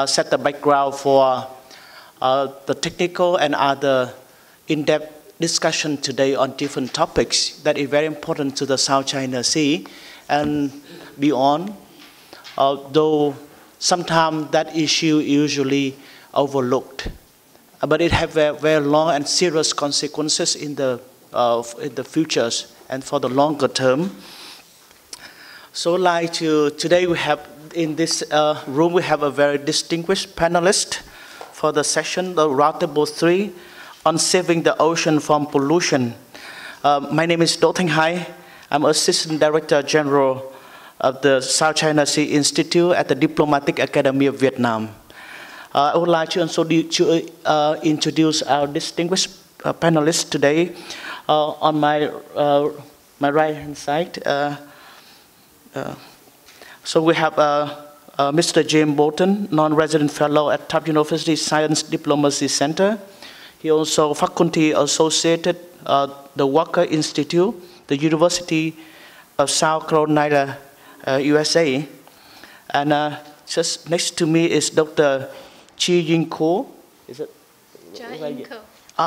set the background for the technical and other in-depth discussion today on different topics that is very important to the South China Sea and beyond. Though sometimes that issue usually overlooked, but it has very long and serious consequences in the futures and for the longer term. So today we have in this room, we have a very distinguished panelist for the session, the Roundtable 3 on saving the ocean from pollution. My name is Thanh. I'm Assistant Director General of the South China Sea Institute at the Diplomatic Academy of Vietnam. I would like to also introduce our distinguished panelists today. On my right-hand side, so we have Mr. James Borton, non-resident fellow at Tufts University Science Diplomacy Center. He also faculty associated the Walker Institute, the University of South Carolina, USA. And just next to me is Dr. Chia-Ying Ko. Is it? Chia-Ying Ko.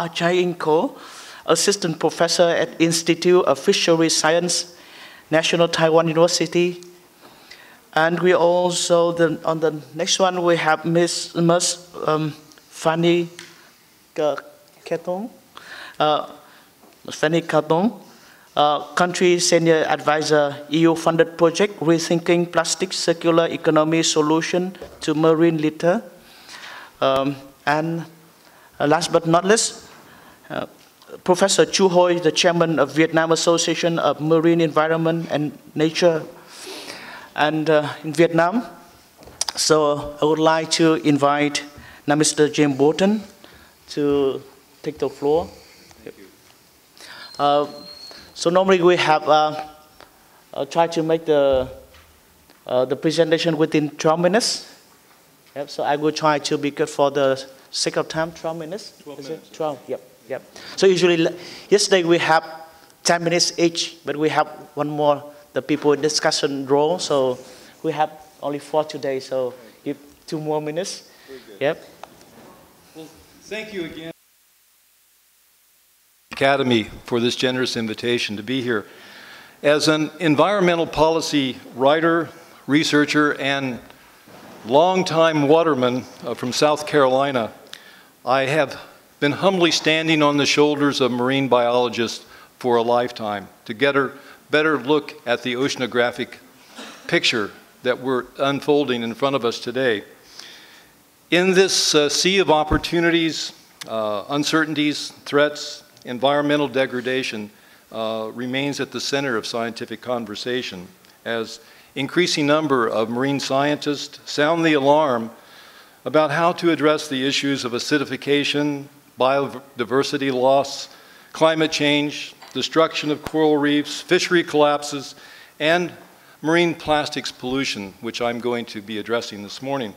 Chia-Ying Ko, Assistant Professor at Institute of Fisheries Science, National Taiwan University. And we also, on the next one, we have Ms. Fanny Quertamp, Fanny Quertamp, Country Senior Advisor, EU-funded project, Rethinking Plastic Circular Economy Solution to Marine Litter. And last but not least, Professor Chu Hoi, the Chairman of Vietnam Association of Marine Environment and Nature and in Vietnam. So I would like to invite now Mr. James Borton to take the floor. Thank you. So normally we have tried to make the presentation within 12 minutes. Yep, so I will try to be good for the sake of time, 12 minutes. 12 Is minutes. It? 12, yep, yep. So usually, yesterday we have 10 minutes each, but we have one more, the people in discussion role, so we have only 4 today, so give 2 more minutes. Very good. Yep. Well, thank you again, Academy, for this generous invitation to be here. As an environmental policy writer, researcher, and longtime waterman from South Carolina, I have been humbly standing on the shoulders of marine biologists for a lifetime to get a better look at the oceanographic picture that we're unfolding in front of us today. In this sea of opportunities, uncertainties, threats, environmental degradation remains at the center of scientific conversation as increasing number of marine scientists sound the alarm about how to address the issues of acidification, biodiversity loss, climate change, destruction of coral reefs, fishery collapses, and marine plastics pollution, which I'm going to be addressing this morning.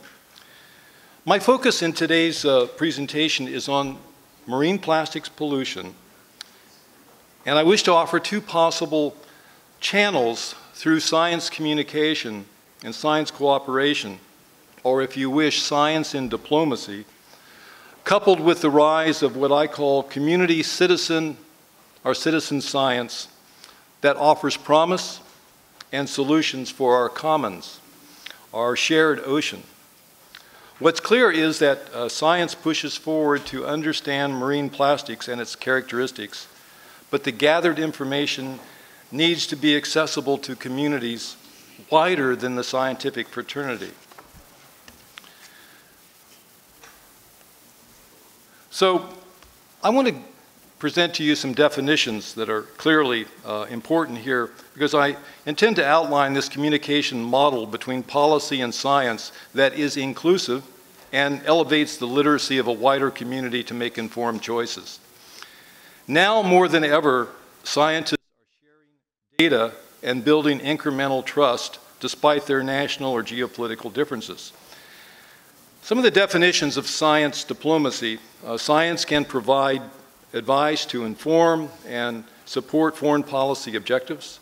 My focus in today's presentation is on marine plastics pollution, and I wish to offer 2 possible channels through science communication and science cooperation, or if you wish, science and diplomacy, coupled with the rise of what I call community citizen or citizen science that offers promise and solutions for our commons, our shared ocean. What's clear is that science pushes forward to understand marine plastics and its characteristics, but the gathered information needs to be accessible to communities wider than the scientific fraternity. So I want to present to you some definitions that are clearly important here, because I intend to outline this communication model between policy and science that is inclusive and elevates the literacy of a wider community to make informed choices. Now more than ever, scientists are sharing data and building incremental trust despite their national or geopolitical differences. Some of the definitions of science diplomacy: science can provide advice to inform and support foreign policy objectives.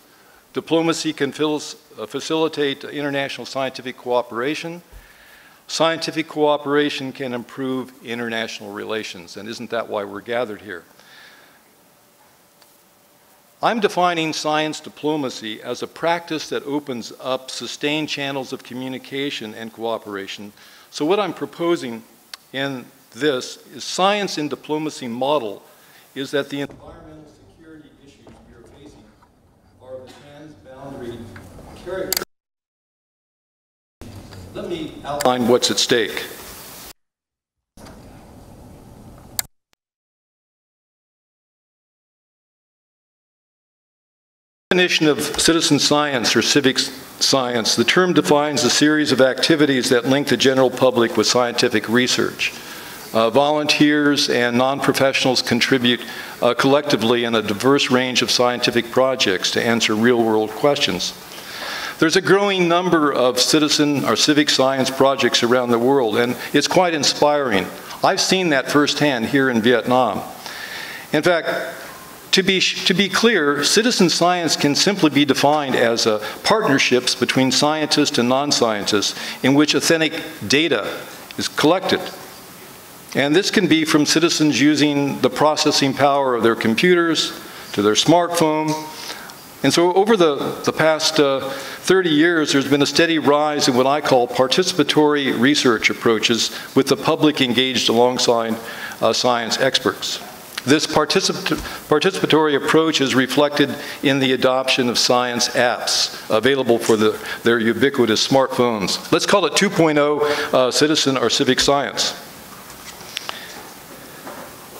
Diplomacy can facilitate international scientific cooperation. Scientific cooperation can improve international relations, and isn't that why we're gathered here? I'm defining science diplomacy as a practice that opens up sustained channels of communication and cooperation. So what I'm proposing in this is science in diplomacy model is that the environmental security issues we are facing are the transboundary character. Let me outline what's at stake. Definition of citizen science or civic science, the term defines a series of activities that link the general public with scientific research. Volunteers and non-professionals contribute collectively in a diverse range of scientific projects to answer real-world questions. There's a growing number of citizen or civic science projects around the world, and it's quite inspiring. I've seen that firsthand here in Vietnam. In fact, to be clear, citizen science can simply be defined as partnerships between scientists and non-scientists in which authentic data is collected. And this can be from citizens using the processing power of their computers to their smartphone. And so over the past 30 years, there's been a steady rise in what I call participatory research approaches with the public engaged alongside science experts. This participatory approach is reflected in the adoption of science apps available for their ubiquitous smartphones. Let's call it 2.0 citizen or civic science.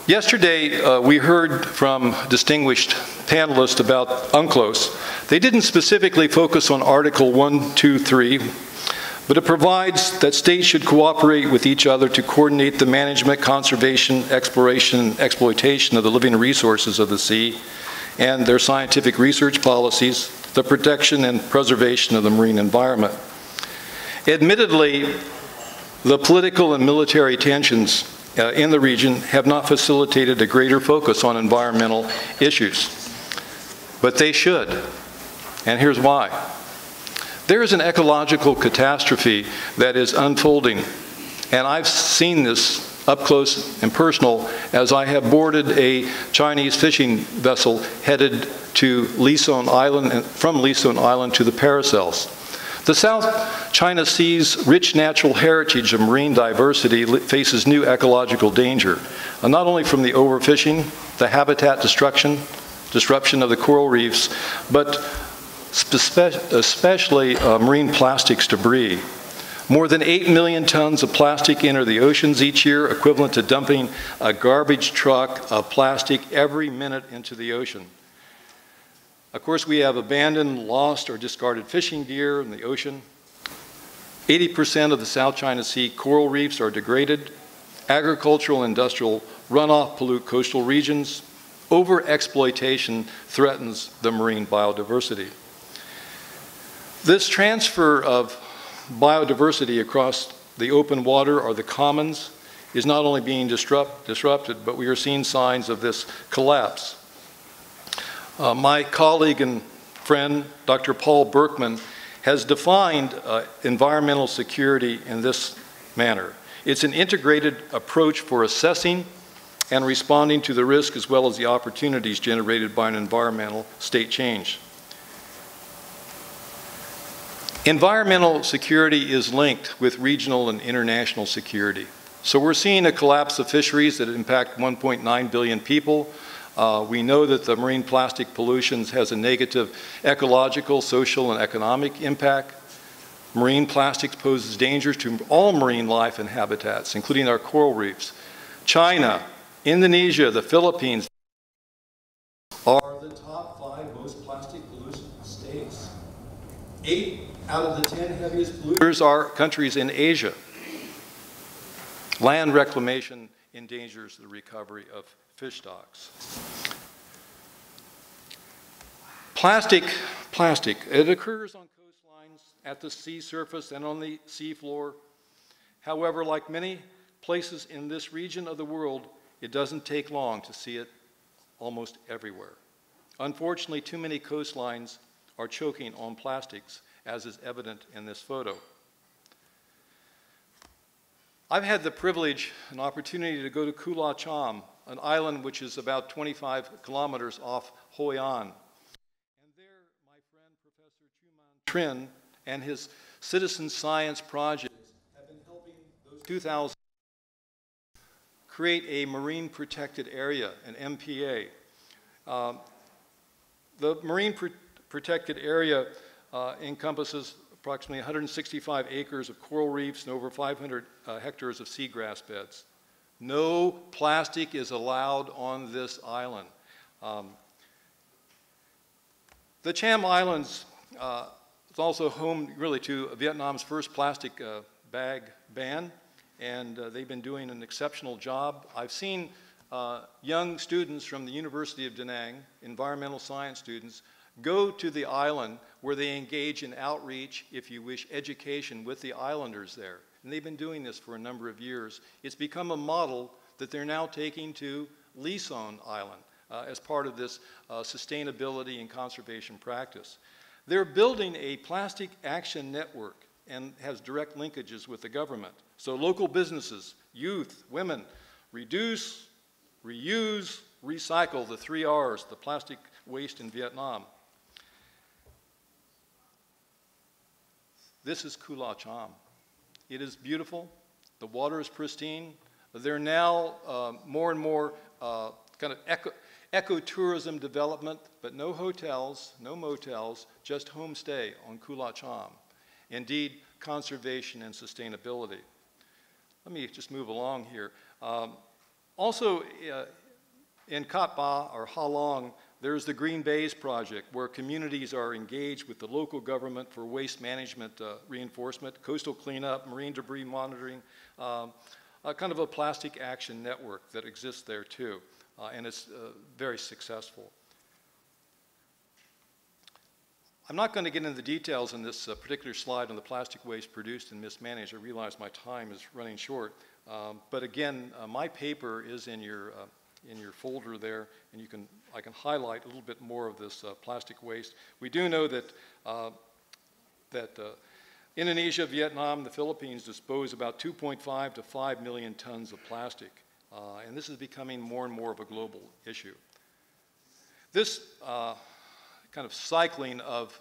Yesterday, we heard from distinguished panelists about UNCLOS. They didn't specifically focus on Article 1, 2, 3, but it provides that states should cooperate with each other to coordinate the management, conservation, exploration, and exploitation of the living resources of the sea and their scientific research policies, the protection and preservation of the marine environment. Admittedly, the political and military tensions in the region have not facilitated a greater focus on environmental issues, but they should, and here's why. There is an ecological catastrophe that is unfolding, and I've seen this up close and personal as I have boarded a Chinese fishing vessel headed to Lisan Island, and from Lisan Island to the Paracels. The South China Sea's rich natural heritage of marine diversity faces new ecological danger, not only from the overfishing, the habitat disruption of the coral reefs, but especially marine plastics debris. More than 8 million tons of plastic enter the oceans each year, equivalent to dumping a garbage truck of plastic every minute into the ocean. Of course, we have abandoned, lost, or discarded fishing gear in the ocean. 80% of the South China Sea coral reefs are degraded. Agricultural and industrial runoff pollute coastal regions. Overexploitation threatens the marine biodiversity. This transfer of biodiversity across the open water or the commons is not only being disrupted, but we are seeing signs of this collapse. My colleague and friend, Dr. Paul Berkman, has defined environmental security in this manner. It's an integrated approach for assessing and responding to the risk as well as the opportunities generated by an environmental state change. Environmental security is linked with regional and international security. So we're seeing a collapse of fisheries that impact 1.9 billion people. We know that the marine plastic pollution has a negative ecological, social, and economic impact. Marine plastics poses dangers to all marine life and habitats, including our coral reefs. China, Indonesia, the Philippines are the top 5 most plastic pollution states. 8 out of the 10 heaviest polluters are countries in Asia. Land reclamation endangers the recovery of fish stocks. Plastic, it occurs on coastlines, at the sea surface, and on the sea floor. However, like many places in this region of the world, it doesn't take long to see it almost everywhere. Unfortunately, too many coastlines are choking on plastics, as is evident in this photo. I've had the privilege and opportunity to go to Kula Cham, an island which is about 25 kilometers off Hoi An. And there, my friend Professor Chuman Trin and his citizen science projects have been helping those 2,000 create a marine protected area, an MPA. The marine protected area encompasses approximately 165 acres of coral reefs and over 500 hectares of seagrass beds. No plastic is allowed on this island. The Cham Islands is also home really to Vietnam's first plastic bag ban, and they've been doing an exceptional job. I've seen young students from the University of Da Nang, environmental science students, go to the island where they engage in outreach, if you wish, education with the islanders there. And they've been doing this for a number of years. It's become a model that they're now taking to Lisan Island as part of this sustainability and conservation practice. They're building a plastic action network and has direct linkages with the government. So local businesses, youth, women, reduce, reuse, recycle, the 3 R's, the plastic waste in Vietnam. This is Kula Cham. It is beautiful. The water is pristine. There are now more and more kind of ecotourism development, but no hotels, no motels, just homestay on Kula Cham. Indeed, conservation and sustainability. Let me just move along here. Also, in Kat Ba or Ha Long, there's the Green Bays project where communities are engaged with the local government for waste management reinforcement, coastal cleanup, marine debris monitoring, kind of a plastic action network that exists there too, and it's very successful. I'm not going to get into the details in this particular slide on the plastic waste produced and mismanaged. I realize my time is running short, but again, my paper is in your folder there, and I can highlight a little bit more of this plastic waste. We do know that Indonesia, Vietnam, the Philippines dispose about 2.5 to 5 million tons of plastic, and this is becoming more and more of a global issue. This kind of cycling of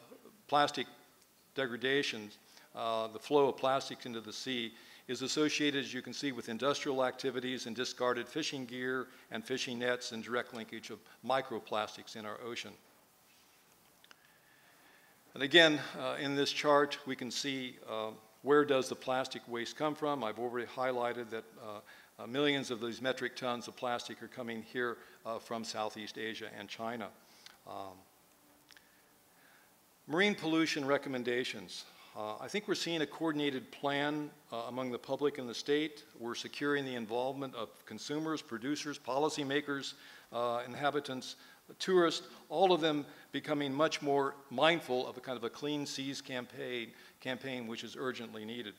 plastic degradation, the flow of plastics into the sea, is associated, as you can see, with industrial activities and discarded fishing gear and fishing nets and direct linkage of microplastics in our ocean. And again, in this chart, we can see where does the plastic waste come from. I've already highlighted that millions of these metric tons of plastic are coming here from Southeast Asia and China. Marine pollution recommendations. I think we're seeing a coordinated plan among the public and the state. We're securing the involvement of consumers, producers, policymakers, inhabitants, tourists, all of them becoming much more mindful of a kind of a clean seas campaign which is urgently needed.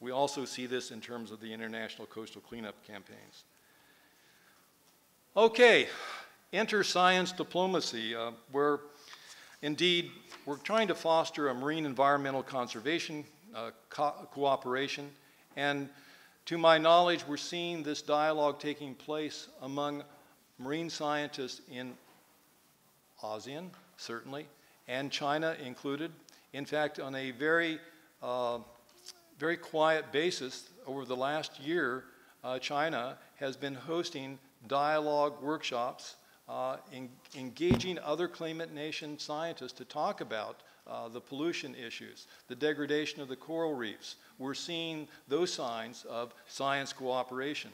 We also see this in terms of the international coastal cleanup campaigns. Okay, enter science diplomacy, where indeed we're trying to foster a marine environmental conservation cooperation, and to my knowledge, we're seeing this dialogue taking place among marine scientists in ASEAN, certainly, and China included. In fact, on a very quiet basis over the last year, China has been hosting dialogue workshops engaging other claimant nation scientists to talk about the pollution issues, the degradation of the coral reefs. We're seeing those signs of science cooperation.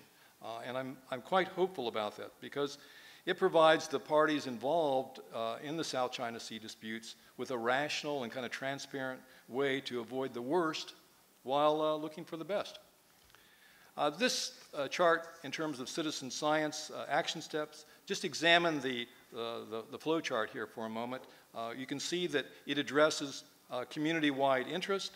And I'm quite hopeful about that because it provides the parties involved in the South China Sea disputes with a rational and kind of transparent way to avoid the worst while looking for the best. This chart, in terms of citizen science action steps, just examine the flow chart here for a moment. You can see that it addresses community-wide interest.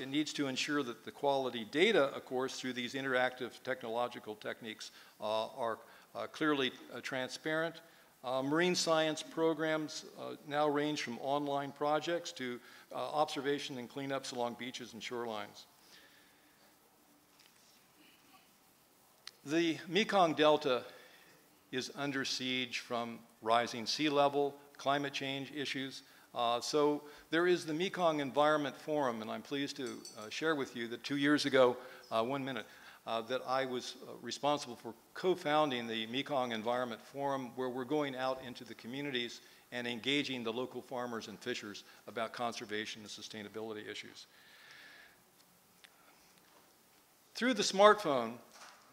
It needs to ensure that the quality data, of course, through these interactive technological techniques are clearly transparent. Marine science programs now range from online projects to observation and cleanups along beaches and shorelines. The Mekong Delta is under siege from rising sea level, climate change issues. So there is the Mekong Environment Forum, and I'm pleased to share with you that 2 years ago, that I was responsible for co-founding the Mekong Environment Forum, where we're going out into the communities and engaging the local farmers and fishers about conservation and sustainability issues. Through the smartphone,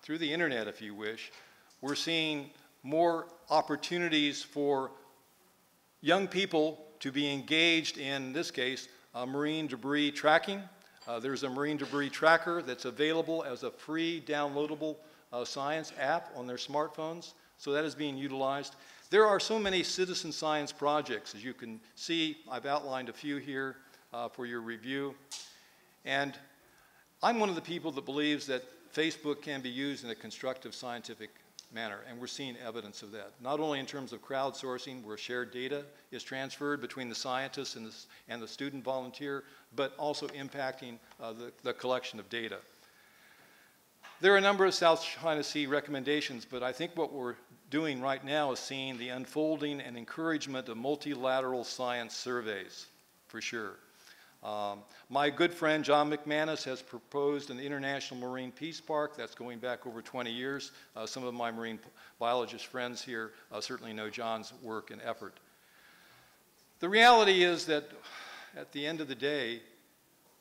through the internet if you wish, we're seeing more opportunities for young people to be engaged in this case, marine debris tracking. There's a marine debris tracker that's available as a free downloadable science app on their smartphones, so that is being utilized. There are so many citizen science projects. As you can see, I've outlined a few here for your review. And I'm one of the people that believes that Facebook can be used in a constructive scientific manner, and we're seeing evidence of that. Not only in terms of crowdsourcing, where shared data is transferred between the scientists and the student volunteer, but also impacting the collection of data. There are a number of South China Sea recommendations, but I think what we're doing right now is seeing the unfolding and encouragement of multilateral science surveys, for sure. My good friend John McManus has proposed an International Marine Peace Park. That's going back over 20 years. Some of my marine biologist friends here certainly know John's work and effort. The reality is that at the end of the day,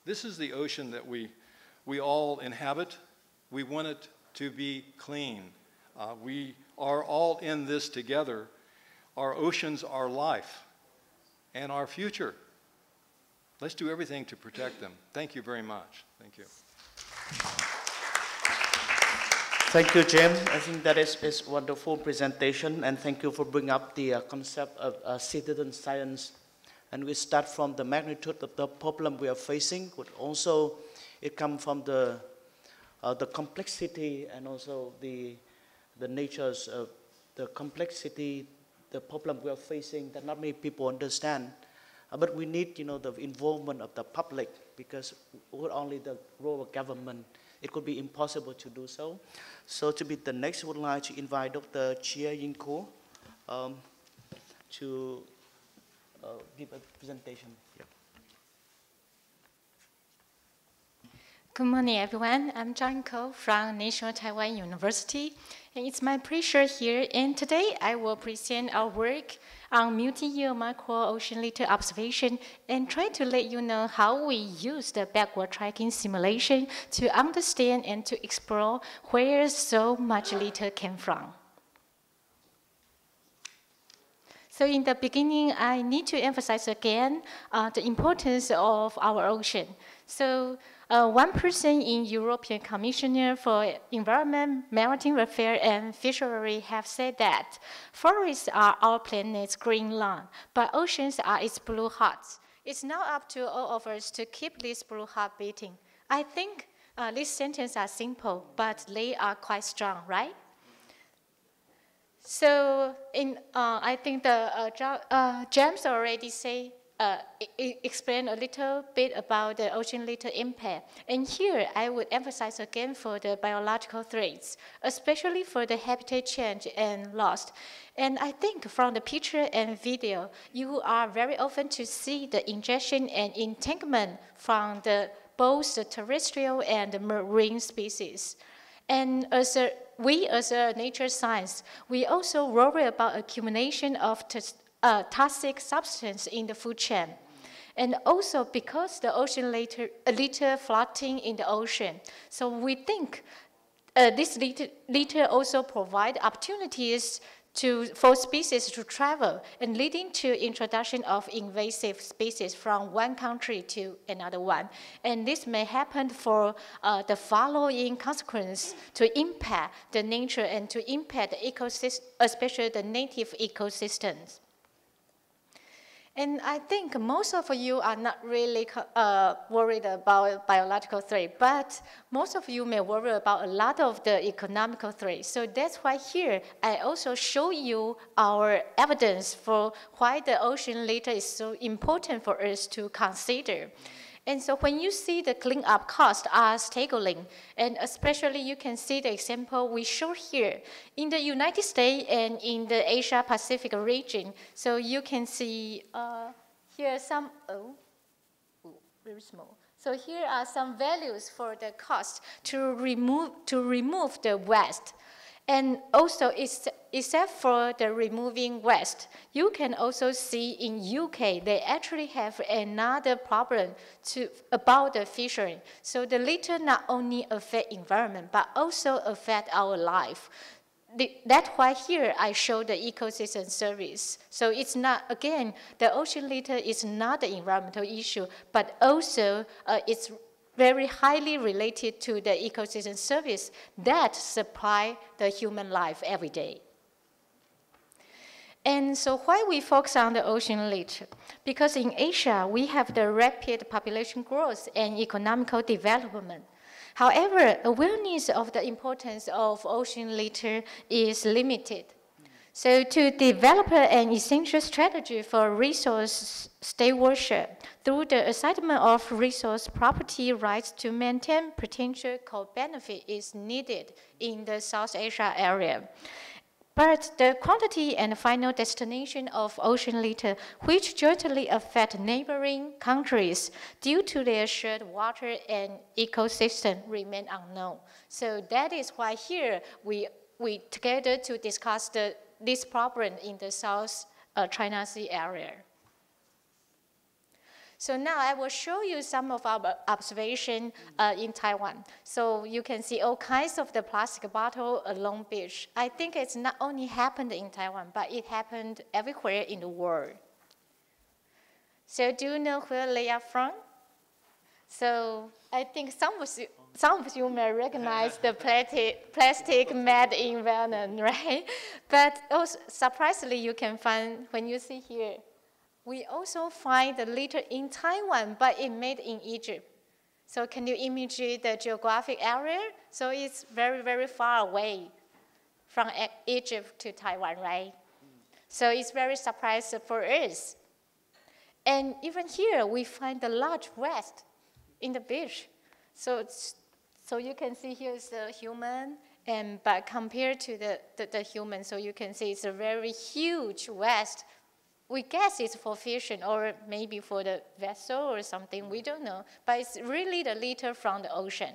this is the ocean that we all inhabit. We want it to be clean. We are all in this together. Our oceans are life and our future. Let's do everything to protect them. Thank you very much. Thank you. Thank you, James. I think that is wonderful presentation, and thank you for bringing up the concept of citizen science. And we start from the magnitude of the problem we are facing, but also it comes from the complexity and also the natures of the complexity, the problem we are facing that not many people understand. But we need, the involvement of the public, because with only the role of government, it could be impossible to do so. So to be the next, I would like to invite Dr. Chia-Ying to give a presentation. Yeah. Good morning, everyone. I'm Zhang Ko from National Taiwan University, and it's my pleasure here. And today I will present our work on multi-year micro-ocean litter observation and try to let you know how we use the backward tracking simulation to understand and to explore where so much litter came from. So in the beginning, I need to emphasize again the importance of our ocean. So one person in European Commissioner for Environment, Maritime Affairs and Fisheries have said that forests are our planet's green lawn, but oceans are its blue hearts. It's now up to all of us to keep this blue heart beating. I think these sentences are simple, but they are quite strong, right? So I think James already explained a little bit about the ocean litter impact. And here I would emphasize again for the biological threats, especially for the habitat change and loss. And I think from the picture and video, you are very often to see the ingestion and entanglement from both the terrestrial and the marine species. And as a nature science, we also worry about accumulation of toxic substance in the food chain. And also because the ocean litter floating in the ocean. So we think this litter also provide opportunities for species to travel and leading to introduction of invasive species from one country to another one. And this may happen for the following consequence to impact the nature and to impact the ecosystem, especially the native ecosystems. And I think most of you are not really worried about biological threat, but most of you may worry about a lot of the economical threats. So that's why here I also show you our evidence for why the ocean litter is so important for us to consider. And so when you see the cleanup costs are staggering, and especially you can see the example we show here in the United States and in the Asia Pacific region. So you can see here some, very small. So here are some values for the cost to remove the waste. And also, except for the removing waste, you can also see in UK, they actually have another problem about the fishery. So the litter not only affect environment, but also affect our life. That's why here I show the ecosystem service. So it's not, again, the ocean litter is not the environmental issue, but also it's very highly related to the ecosystem service that supply the human life every day. And so why we focus on the ocean litter? Because in Asia, we have the rapid population growth and economical development. However, awareness of the importance of ocean litter is limited. So to develop an essential strategy for resource stewardship through the assignment of resource property rights to maintain potential co-benefit is needed in the South Asia area. But the quantity and final destination of ocean litter, which jointly affect neighboring countries due to their shared water and ecosystem, remain unknown. So that is why here we together to discuss this problem in the South China Sea area. So now I will show you some of our observations in Taiwan. So you can see all kinds of the plastic bottle along beach. I think it's not only happened in Taiwan, but it happened everywhere in the world. So do you know where they are from? So I think some of you may recognize the plastic made in Vietnam, right? But also, surprisingly, you can find, when you see here, we also find the litter in Taiwan, but it made in Egypt. So can you imagine the geographic area? So it's very, very far away from Egypt to Taiwan, right? So it's very surprising for us. And even here, we find the large waste in the beach. So you can see here is the human, but compared to the human, so you can see it's a very huge waste. We guess it's for fishing or maybe for the vessel or something, we don't know. But it's really the litter from the ocean.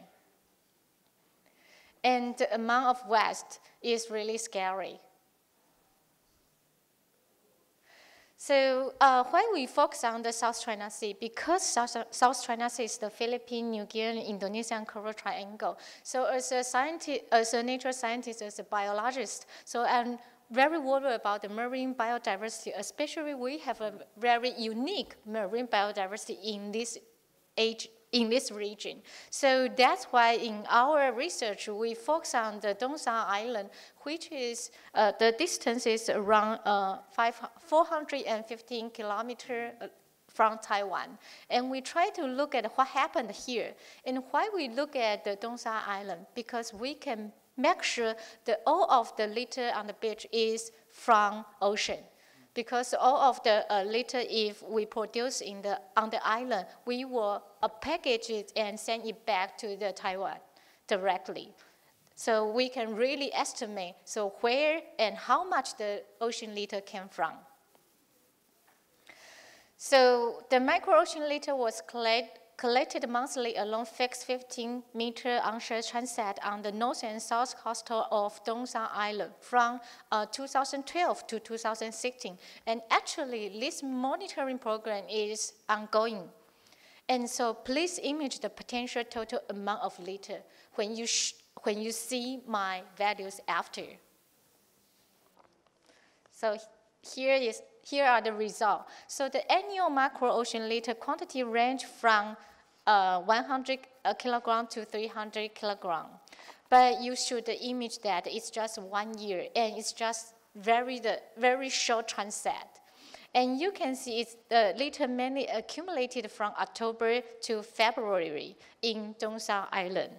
And the amount of waste is really scary. So why we focus on the South China Sea? Because South China Sea is the Philippine, New Guinea, Indonesian coral triangle. So as a scientist, as a nature scientist, as a biologist, so I'm very worried about the marine biodiversity, especially we have a very unique marine biodiversity in this region. So that's why in our research, we focus on the Dongshan Island, which is, the distance is around 415 kilometers from Taiwan. And we try to look at what happened here. And why we look at the Dongshan Island, because we can make sure that all of the litter on the beach is from ocean. Because all of the litter, if we produce on the island, we will package it and send it back to the Taiwan directly. So we can really estimate where and how much the ocean litter came from. So the micro-ocean litter was collected monthly along fixed 15-meter onshore transect on the north and south coast of Dongshan Island from 2012 to 2016. And actually, this monitoring program is ongoing. And so please image the potential total amount of litter when you see my values after. So here are the results. So the annual macro-ocean litter quantity range from 100 kilogram to 300 kilogram. But you should image that it's just 1 year, and it's just very short transect. And you can see it's the litter mainly accumulated from October to February in Dongshan Island.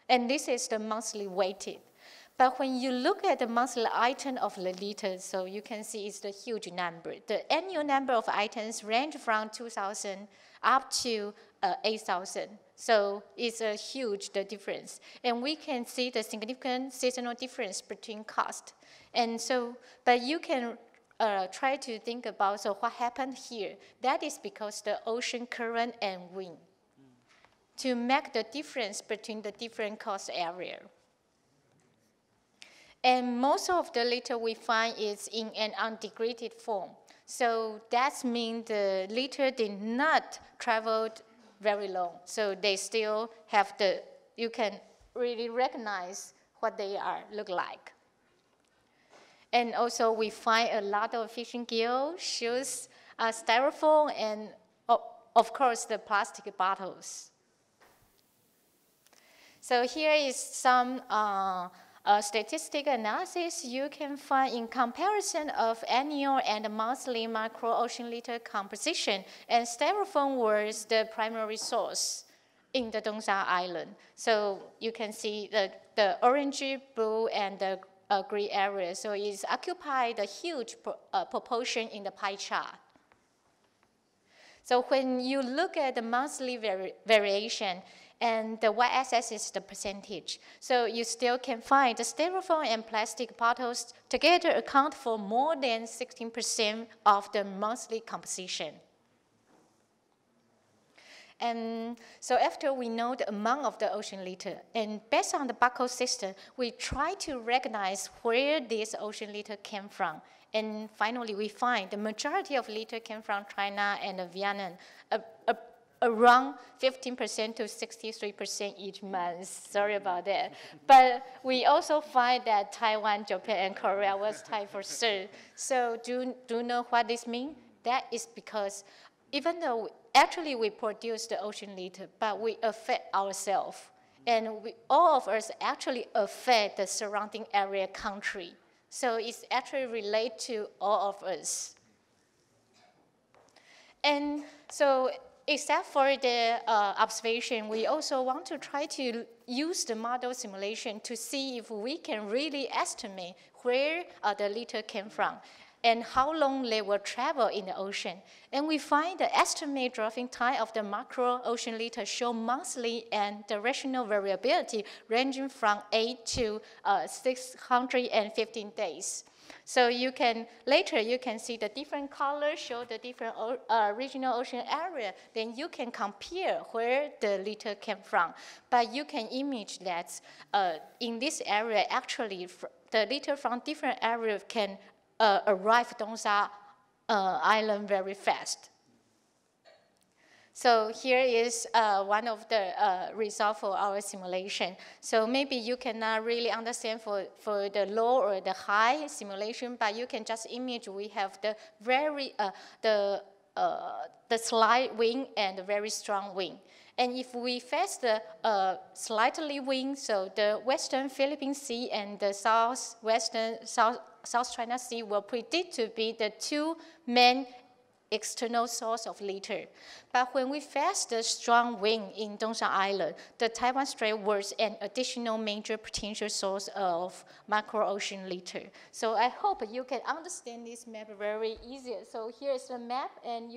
And this is the monthly weighted. But when you look at the monthly item of the litter, so you can see it's the huge number. The annual number of items range from 2,000 up to 8,000. So it's a huge difference. And we can see the significant seasonal difference between cost. And so, but you can try to think about, so what happened here? That is because the ocean current and wind to make the difference between the different cost area. And most of the litter we find is in an undegraded form. So that means the litter did not travel very long. So they still have you can really recognize what they look like. And also we find a lot of fishing gear, shoes, styrofoam, and of course the plastic bottles. So here is some statistic analysis you can find in comparison of annual and monthly micro-ocean litter composition. And styrofoam was the primary source in the Dongsa Island. So you can see the orange, blue, and the gray area. So it's occupied a huge proportion in the pie chart. So when you look at the monthly variation, and the y-axis is the percentage. So you still can find the styrofoam and plastic bottles together account for more than 16% of the monthly composition. And so after we know the amount of the ocean litter, and based on the barcode system, we try to recognize where this ocean litter came from. And finally, we find the majority of litter came from China and Vietnam, around 15% to 63% each month. Sorry about that. But we also find that Taiwan, Japan, and Korea was tied for third. So do you know what this means? That is because even though actually we produce the ocean litter, but we affect ourselves. And all of us actually affect the surrounding area country. So it's actually related to all of us. And so except for the observation, we also want to try to use the model simulation to see if we can really estimate where the litter came from and how long they will travel in the ocean. And we find the estimate driving time of the macro ocean litter show monthly and directional variability ranging from 8 to 615 days. So later you can see the different colors show the different regional ocean area. Then you can compare where the litter came from. But you can image that in this area, actually, the litter from different areas can arrive Dongsa Island very fast. So here is one of the results for our simulation. So maybe you cannot really understand for the low or the high simulation, but you can just image we have the the slight wind and the very strong wind. And if we face the slightly wind, so the Western Philippine Sea and the South China Sea will predict to be the two main external source of litter. But when we face the strong wind in Dongsa Island, the Taiwan Strait was an additional major potential source of macro-ocean litter. So I hope you can understand this map very easily. So here's the map, and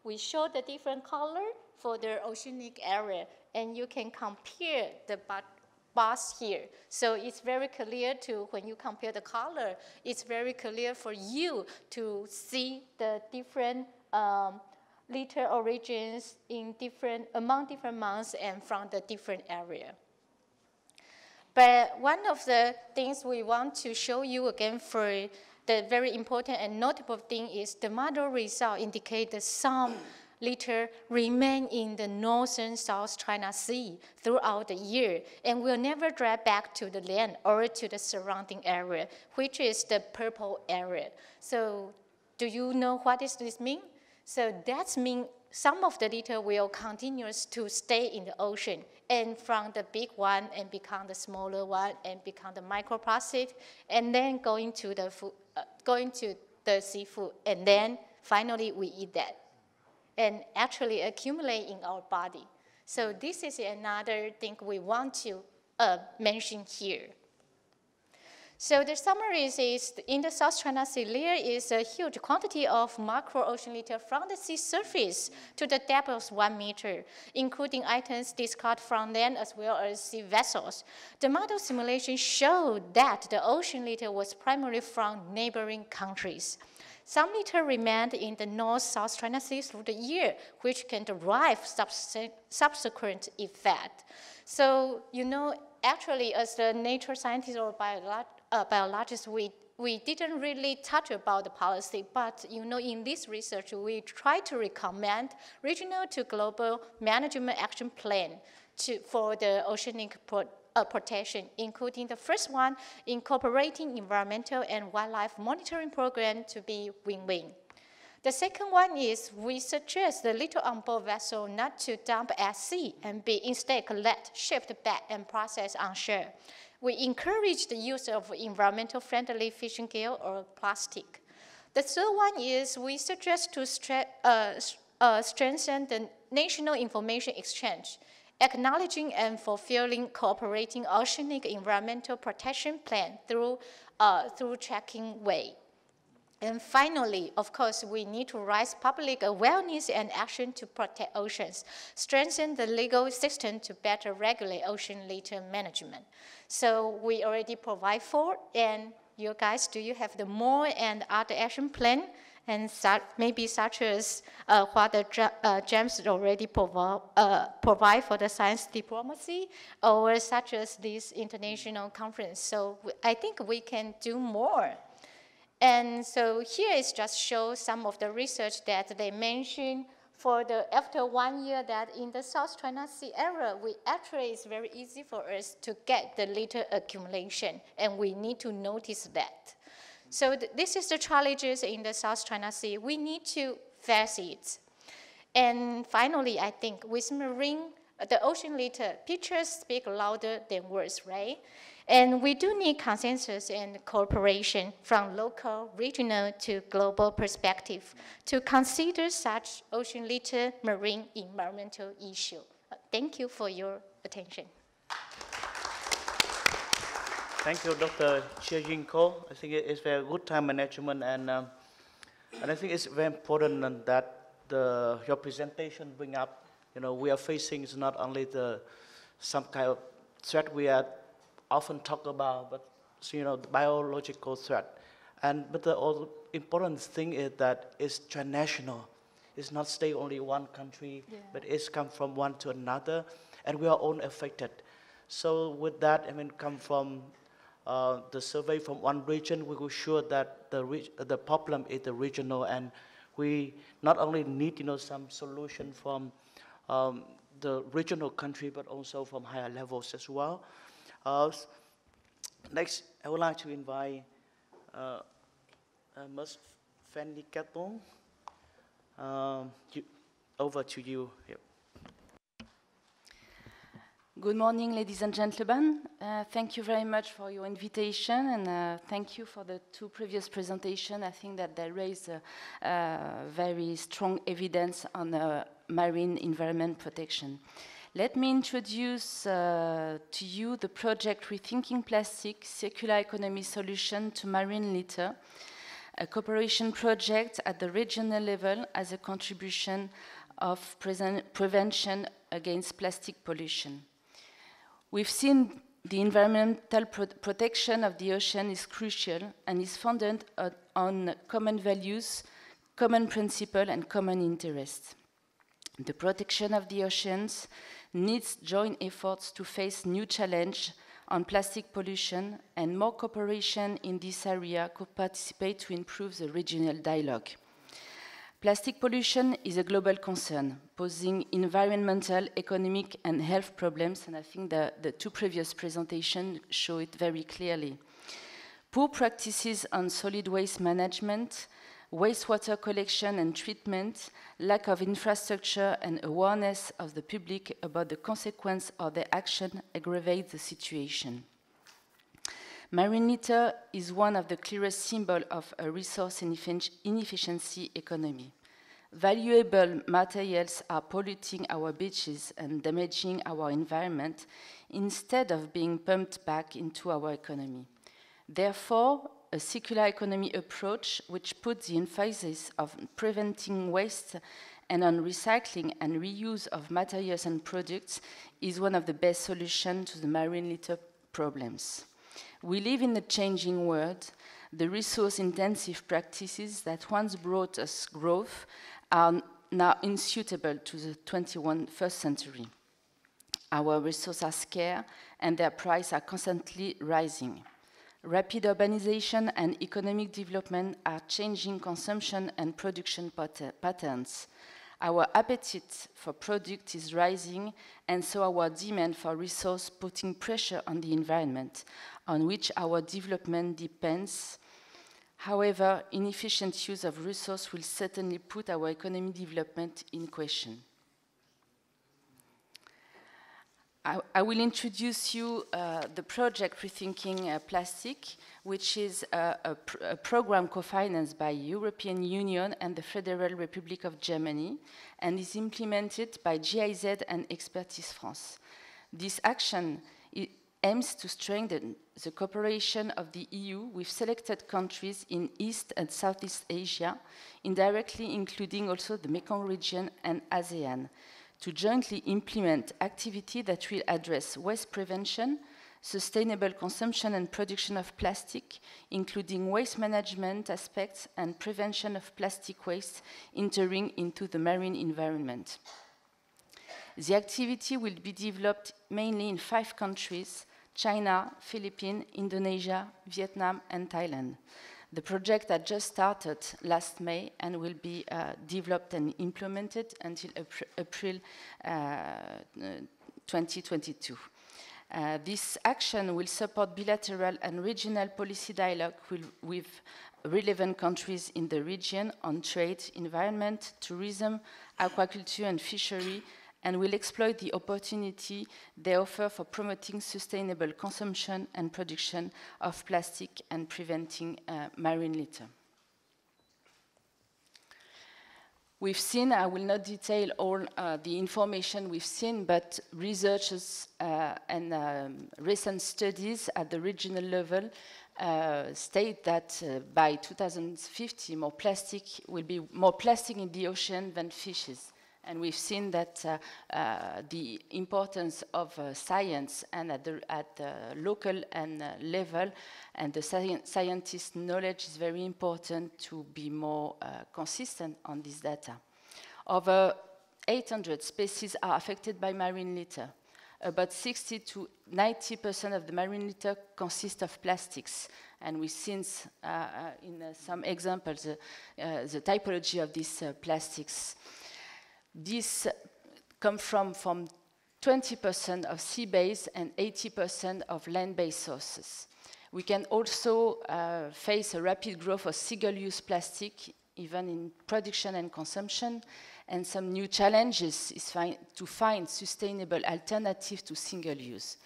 we show the different color for the oceanic area, and you can compare the bars here. So it's very clear when you compare the color, it's very clear for you to see the different litter origins among different months and from the different area. But one of the things we want to show you again for the very important and notable thing is the model result indicate that some litter remain in the northern South China Sea throughout the year and will never drive back to the land or to the surrounding area, which is the purple area. So do you know what does this mean? So that means some of the litter will continue to stay in the ocean, and from the big one and become the smaller one and become the microplastic, and then going to the seafood, and then finally we eat that and actually accumulate in our body. So this is another thing we want to mention here. So the summary is in the South China Sea, there is a huge quantity of macro-ocean litter from the sea surface to the depth of 1 meter, including items discarded from land as well as sea vessels. The model simulation showed that the ocean litter was primarily from neighboring countries. Some litter remained in the North-South China Sea through the year, which can derive subsequent effect. So, you know, actually, as the nature scientist or biologist, we didn't really touch about the policy, but you know, in this research, we try to recommend regional to global management action plan for the oceanic protection, including the first one, incorporating environmental and wildlife monitoring program to be win-win. The second one is we suggest the litter on board vessel not to dump at sea and be instead collect, shipped back, and processed on shore. We encourage the use of environmental friendly fishing gear or plastic. The third one is we suggest to strengthen the national information exchange, acknowledging and fulfilling cooperating oceanic environmental protection plan through tracking way. And finally, of course, we need to raise public awareness and action to protect oceans, strengthen the legal system to better regulate ocean litter management. So we already provide 4, and you guys, do you have the more and other action plan? And maybe such as what the James already provide for the science diplomacy, or such as this international conference. So I think we can do more. And so here is just show some of the research that they mentioned for after 1 year that in the South China Sea area, actually it's very easy for us to get the litter accumulation, and we need to notice that. So this is the challenges in the South China Sea. We need to face it. And finally, I think with marine, the ocean litter, pictures speak louder than words, right? And we do need consensus and cooperation from local, regional to global perspective to consider such ocean litter marine environmental issue. Thank you for your attention. Thank you, Dr. Chia-Ying Ko. I think it's very good time management, and I think it's very important that your presentation bring up, you know, we are facing is not only some kind of threat we are often talk about, but you know, the biological threat. But the important thing is that it's transnational. It's not stay only one country, but it's come from one to another, and we are all affected. So with that, I mean, come from the survey from one region, we were sure that the problem is the regional, and we not only need, you know, some solution from the regional country, but also from higher levels as well. Next, I would like to invite Ms. Fanny Quertamp. Over to you. Yep. Good morning, ladies and gentlemen. Thank you very much for your invitation, and thank you for the 2 previous presentations. I think that they raise very strong evidence on marine environment protection. Let me introduce to you the project Rethinking Plastic, Circular Economy Solution to Marine Litter, a cooperation project at the regional level as a contribution of prevention against plastic pollution. We've seen the environmental protection of the ocean is crucial and is founded on common values, common principles, and common interests. The protection of the oceans needs joint efforts to face new challenges on plastic pollution, and more cooperation in this area could participate to improve the regional dialogue. Plastic pollution is a global concern, posing environmental, economic, and health problems, and I think the 2 previous presentations show it very clearly. Poor practices on solid waste management, wastewater collection and treatment, lack of infrastructure, and awareness of the public about the consequence of their action aggravate the situation. Marine litter is one of the clearest symbols of a resource inefficiency economy. Valuable materials are polluting our beaches and damaging our environment instead of being pumped back into our economy. Therefore, a circular economy approach which puts the emphasis on preventing waste and on recycling and reuse of materials and products is one of the best solutions to the marine litter problems. We live in a changing world. The resource-intensive practices that once brought us growth are now unsuitable to the 21st century. Our resources are scarce and their prices are constantly rising. Rapid urbanization and economic development are changing consumption and production patterns. Our appetite for product is rising, and so our demand for resource putting pressure on the environment, on which our development depends. However, inefficient use of resource will certainly put our economic development in question. I will introduce you the project Rethinking Plastic, which is a program co-financed by European Union and the Federal Republic of Germany, and is implemented by GIZ and Expertise France. This action aims to strengthen the cooperation of the EU with selected countries in East and Southeast Asia, indirectly including also the Mekong region and ASEAN, to jointly implement activity that will address waste prevention, sustainable consumption and production of plastic, including waste management aspects and prevention of plastic waste entering into the marine environment. The activity will be developed mainly in 5 countries: China, Philippines, Indonesia, Vietnam, and Thailand. The project had just started last May and will be developed and implemented until April 2022. This action will support bilateral and regional policy dialogue with relevant countries in the region on trade, environment, tourism, aquaculture, and fishery, and will exploit the opportunity they offer for promoting sustainable consumption and production of plastic and preventing marine litter. We've seen, I will not detail all the information we've seen, but researchers and recent studies at the regional level state that by 2050 more plastic in the ocean than fishes. And we've seen that the importance of science and at the local and level, and the scientist knowledge is very important to be more consistent on this data. Over 800 species are affected by marine litter. About 60 to 90% of the marine litter consists of plastics. And we've seen in some examples the typology of these plastics. This comes from 20% of sea-based and 80% of land-based sources. We can also face a rapid growth of single-use plastic, even in production and consumption, and some new challenges is to find sustainable alternatives to single-use.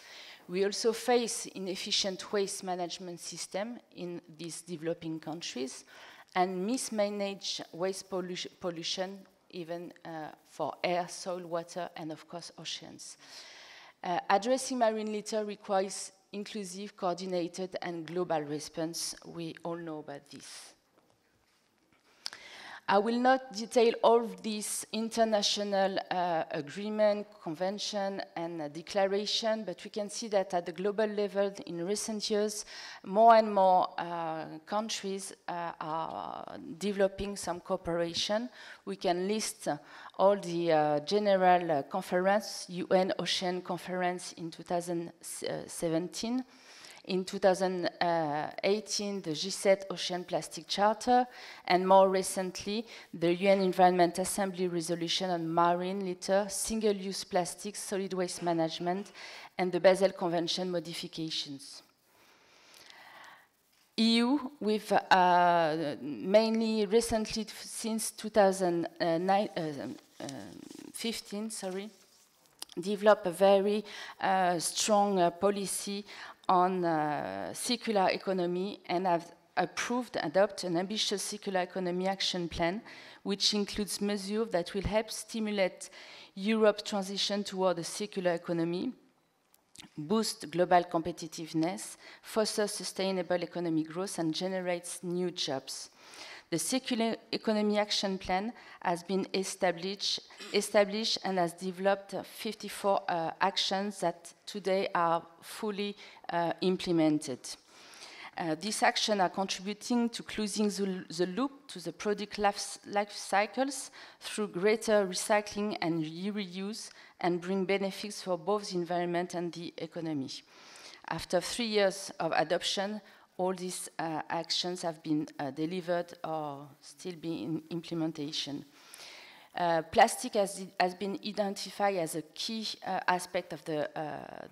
We also face inefficient waste management system in these developing countries and mismanaged waste pollution even for air, soil, water, and of course oceans. Addressing marine litter requires inclusive, coordinated, and global response. We all know about this. I will not detail all these international agreement, convention, and declaration, but we can see that at the global level in recent years, more and more countries are developing some cooperation. We can list all the general conference, UN Ocean Conference in 2017. In 2018, the G7 Ocean Plastic Charter, and more recently, the UN Environment Assembly Resolution on Marine Litter, Single-Use Plastics, Solid Waste Management, and the Basel Convention modifications. EU, with mainly recently since 2015, developed a very strong policy on circular economy and have adopted an ambitious circular economy action plan, which includes measures that will help stimulate Europe's transition toward a circular economy. boosts global competitiveness, fosters sustainable economic growth, and generates new jobs. The Circular Economy Action Plan has been established and has developed 54 actions that today are fully implemented. These actions are contributing to closing the loop to the product life cycles through greater recycling and reuse, and bring benefits for both the environment and the economy. After 3 years of adoption, all these actions have been delivered or still be in implementation. Plastic has been identified as a key aspect of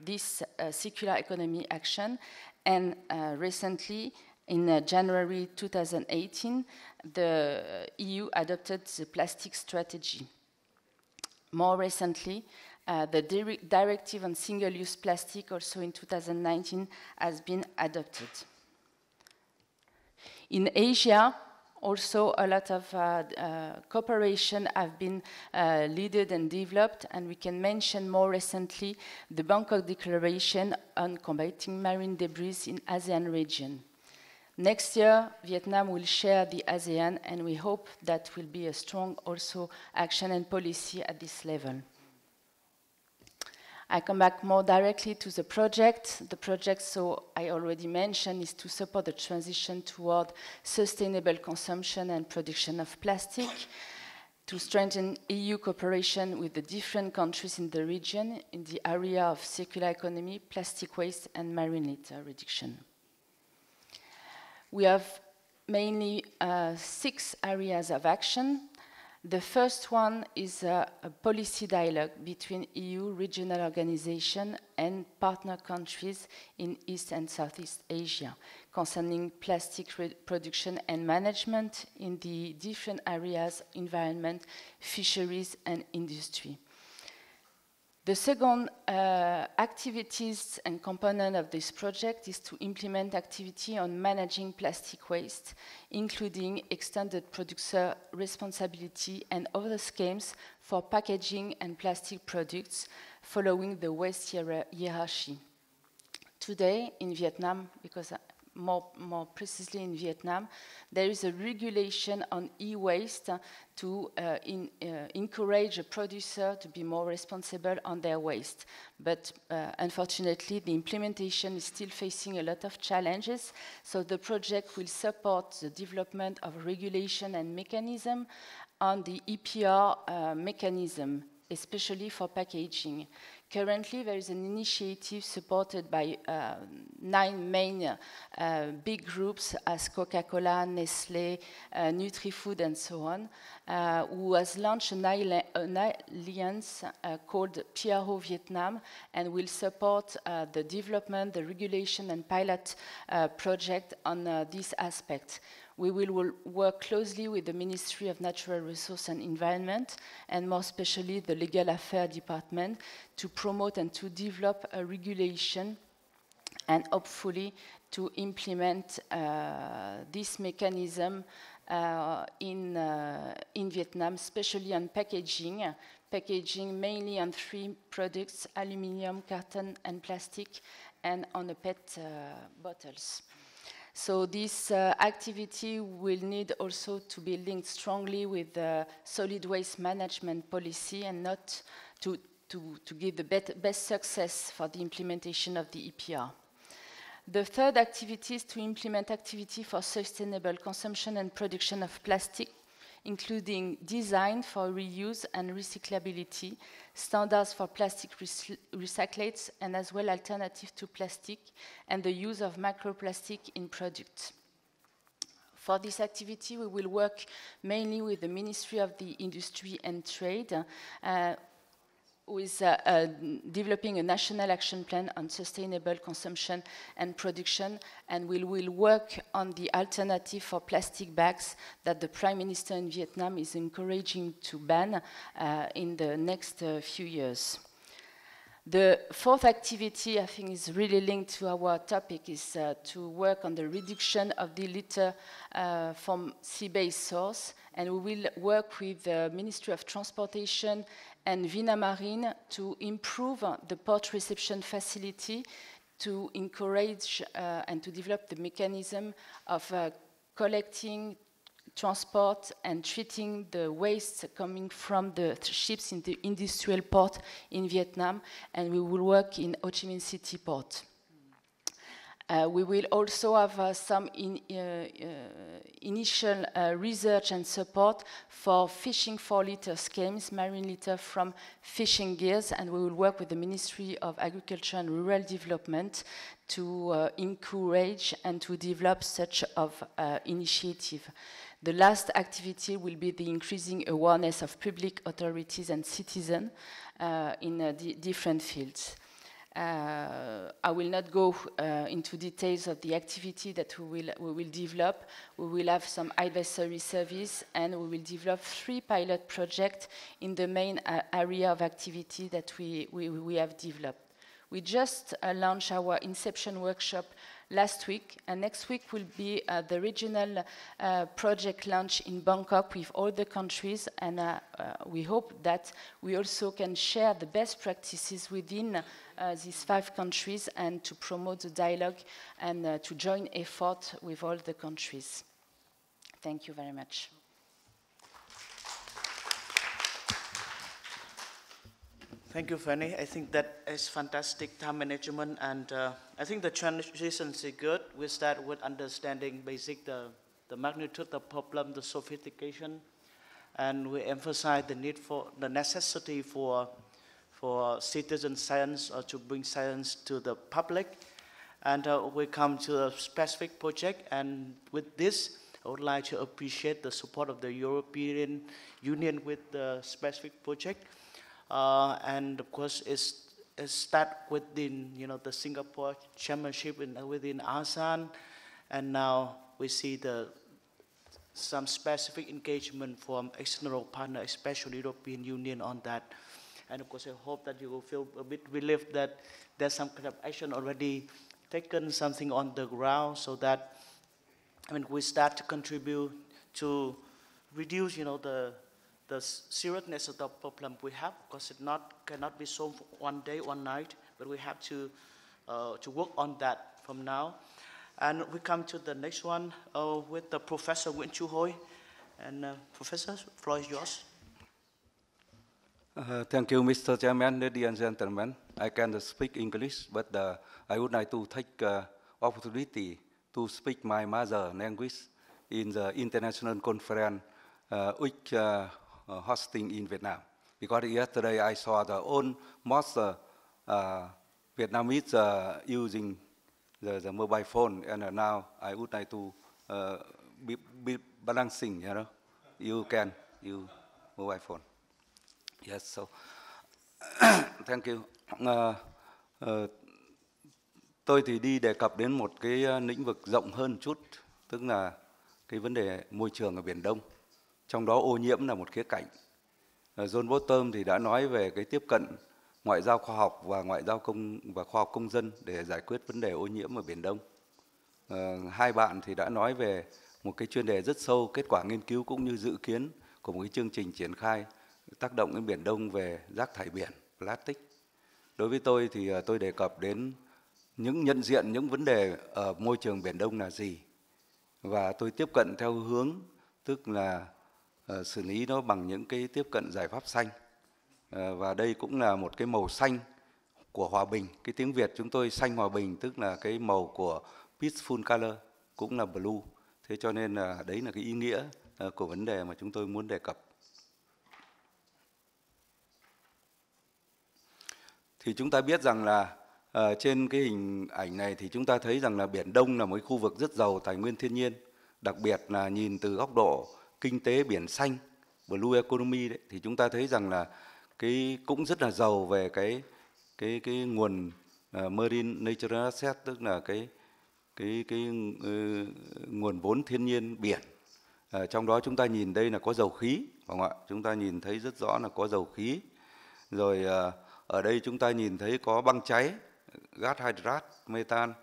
this circular economy action, and recently, in January 2018, the EU adopted the plastic strategy. More recently, the directive on single-use plastic, also in 2019, has been adopted. In Asia, also a lot of cooperation have been led and developed, and we can mention more recently the Bangkok Declaration on combating marine debris in ASEAN region. Next year, Vietnam will share the ASEAN, and we hope that will be a strong also action and policy at this level. I come back more directly to the project. The project, so I already mentioned, is to support the transition toward sustainable consumption and production of plastic, to strengthen EU cooperation with the different countries in the region in the area of circular economy, plastic waste, and marine litter reduction. We have mainly 6 areas of action. The first one is a policy dialogue between EU regional organizations and partner countries in East and Southeast Asia concerning plastic production and management in the different areas: environment, fisheries, and industry. The second activities and component of this project is to implement activity on managing plastic waste, including extended producer responsibility and other schemes for packaging and plastic products following the waste hierarchy. Today in Vietnam, because more precisely in Vietnam, there is a regulation on e-waste to encourage a producer to be more responsible on their waste. But unfortunately, the implementation is still facing a lot of challenges, so the project will support the development of regulation and mechanism on the EPR mechanism, especially for packaging. Currently, there is an initiative supported by 9 main big groups as Coca-Cola, Nestlé, Nutri-Food, and so on, who has launched an alliance called PRO Vietnam, and will support the development, the regulation, and pilot project on this aspect. We will work closely with the Ministry of Natural Resources and Environment, and more especially the Legal Affairs Department, to promote and to develop a regulation, and hopefully to implement this mechanism in Vietnam, especially on packaging. Packaging mainly on 3 products: aluminium, carton, and plastic, and on the PET bottles. So this activity will need also to be linked strongly with the solid waste management policy, and not to give the best success for the implementation of the EPR. The third activity is to implement activity for sustainable consumption and production of plastic, including design for reuse and recyclability, standards for plastic recyclates, and as well alternative to plastic, and the use of microplastic in products. For this activity, we will work mainly with the Ministry of the Industry and Trade, with developing a national action plan on sustainable consumption and production, and we will work on the alternative for plastic bags that the Prime Minister in Vietnam is encouraging to ban in the next few years. The fourth activity, I think, is really linked to our topic, is to work on the reduction of the litter from sea-based source, and we will work with the Ministry of Transportation and Vina Marine to improve the port reception facility to encourage and to develop the mechanism of collecting, transport and treating the waste coming from the ships in the industrial port in Vietnam, and we will work in Ho Chi Minh City port. We will also have some initial research and support for fishing for litter schemes, marine litter from fishing gears, and we will work with the Ministry of Agriculture and Rural Development to encourage and to develop such of initiative. The last activity will be the increasing awareness of public authorities and citizens in different fields. I will not go into details of the activity that we will develop. We will have some advisory service, and we will develop 3 pilot projects in the main area of activity that we have developed. We just launched our Inception workshop last week, and next week will be the regional project launch in Bangkok with all the countries, and we hope that we also can share the best practices within these 5 countries and to promote the dialogue and to join effort with all the countries. Thank you very much. Thank you, Fanny. I think that is fantastic time management, and I think the transition is good. We start with understanding the magnitude of the problem, the sophistication, and we emphasize the need for the necessity for citizen science or to bring science to the public. And we come to a specific project, and with this, I would like to appreciate the support of the European Union with the specific project. And of course, it's start within the Singapore Chairmanship within ASEAN, and now we see some specific engagement from external partners, especially European Union, on that. And of course, I hope that you will feel a bit relieved that there's some kind of action already taken, something on the ground, so that we start to contribute to reduce the seriousness of the problem we have, because it cannot be solved one day, one night, but we have to work on that from now. And we come to the next one with the Professor Nguyen. And Professor, the floor is yours. Thank you, Mr. Chairman, ladies and gentlemen. I can speak English, but I would like to take opportunity to speak my mother language in the international conference which hosting in Vietnam. Because yesterday I saw most Vietnamese using the mobile phone, and now I would like to be balancing, you can use mobile phone. Yes, so thank you. Tôi thì đi đề cập đến một cái lĩnh vực rộng hơn chút, tức là cái vấn đề môi trường ở Biển Đông. Trong đó ô nhiễm là một khía cạnh. John Borton thì đã nói về cái tiếp cận ngoại giao khoa học và khoa học công dân để giải quyết vấn đề ô nhiễm ở Biển Đông. Hai bạn thì đã nói về một cái chuyên đề rất sâu, kết quả nghiên cứu cũng như dự kiến của một cái chương trình triển khai tác động đến Biển Đông về rác thải biển, plastic. Đối với tôi thì tôi đề cập đến những nhận diện những vấn đề ở môi trường Biển Đông là gì, và tôi tiếp cận theo hướng tức là xử lý nó bằng những cái tiếp cận giải pháp xanh. Và đây cũng là một cái màu xanh của hòa bình. Cái tiếng Việt chúng tôi xanh hòa bình, tức là cái màu của peaceful color, cũng là blue. Thế cho nên là đấy là cái ý nghĩa của vấn đề mà chúng tôi muốn đề cập. Thì chúng ta biết rằng là trên cái hình ảnh này thì chúng ta thấy rằng là Biển Đông là một khu vực rất giàu tài nguyên thiên nhiên. Đặc biệt là nhìn từ góc độ kinh tế biển xanh, blue economy đấy, thì chúng ta thấy rằng là cái cũng rất là giàu về cái nguồn marine natural asset, tức là cái nguồn vốn thiên nhiên biển. Trong đó chúng ta nhìn đây là có dầu khí, phải không ạ? Chúng ta nhìn thấy rất rõ là có dầu khí. Rồi ở đây chúng ta nhìn thấy có băng cháy, gas hydrat, metan,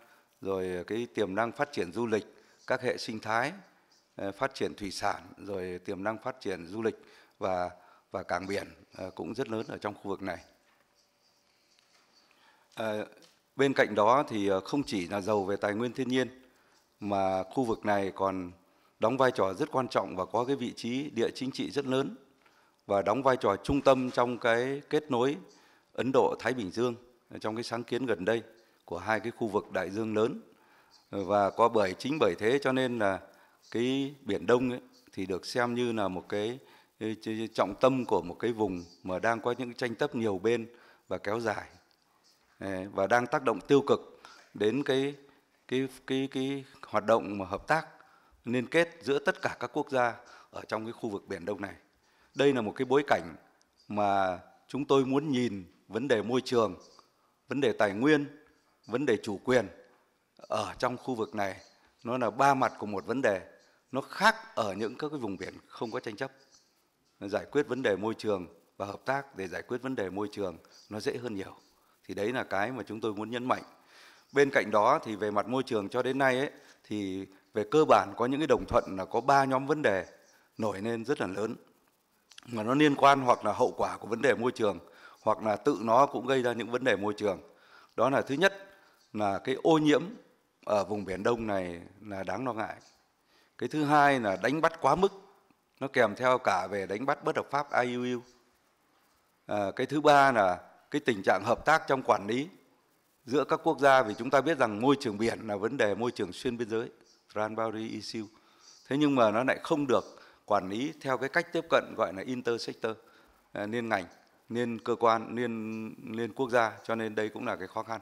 rồi cái tiềm năng phát triển du lịch, các hệ sinh thái, phát triển thủy sản, rồi tiềm năng phát triển du lịch. Và và cảng biển cũng rất lớn ở trong khu vực này. Bên cạnh đó thì không chỉ là giàu về tài nguyên thiên nhiên mà khu vực này còn đóng vai trò rất quan trọng và có cái vị trí địa chính trị rất lớn và đóng vai trò trung tâm trong cái kết nối Ấn Độ-Thái Bình Dương trong cái sáng kiến gần đây của hai cái khu vực đại dương lớn. Và chính bởi thế cho nên là cái Biển Đông ấy, thì được xem như là một cái trọng tâm của một cái vùng mà đang có những tranh chấp nhiều bên và kéo dài và đang tác động tiêu cực đến cái hoạt động mà hợp tác liên kết giữa tất cả các quốc gia ở trong cái khu vực Biển Đông này. Đây là một cái bối cảnh mà chúng tôi muốn nhìn vấn đề môi trường, vấn đề tài nguyên, vấn đề chủ quyền ở trong khu vực này. Nó là ba mặt của một vấn đề. Nó khác ở những các cái vùng biển không có tranh chấp. Giải quyết vấn đề môi trường và hợp tác để giải quyết vấn đề môi trường nó dễ hơn nhiều. Thì đấy là cái mà chúng tôi muốn nhấn mạnh. Bên cạnh đó thì về mặt môi trường cho đến nay ấy, thì về cơ bản có những cái đồng thuận là có 3 nhóm vấn đề nổi lên rất là lớn mà nó liên quan hoặc là hậu quả của vấn đề môi trường hoặc là tự nó cũng gây ra những vấn đề môi trường. Đó là thứ nhất là cái ô nhiễm ở vùng Biển Đông này là đáng lo ngại. Cái thứ hai là đánh bắt quá mức, nó kèm theo cả về đánh bắt bất hợp pháp IUU. Cái thứ ba là cái tình trạng hợp tác trong quản lý giữa các quốc gia, vì chúng ta biết rằng môi trường biển là vấn đề môi trường xuyên biên giới, transboundary issue. Thế nhưng mà nó lại không được quản lý theo cái cách tiếp cận gọi là intersector, liên ngành, liên cơ quan, liên quốc gia, cho nên đây cũng là cái khó khăn.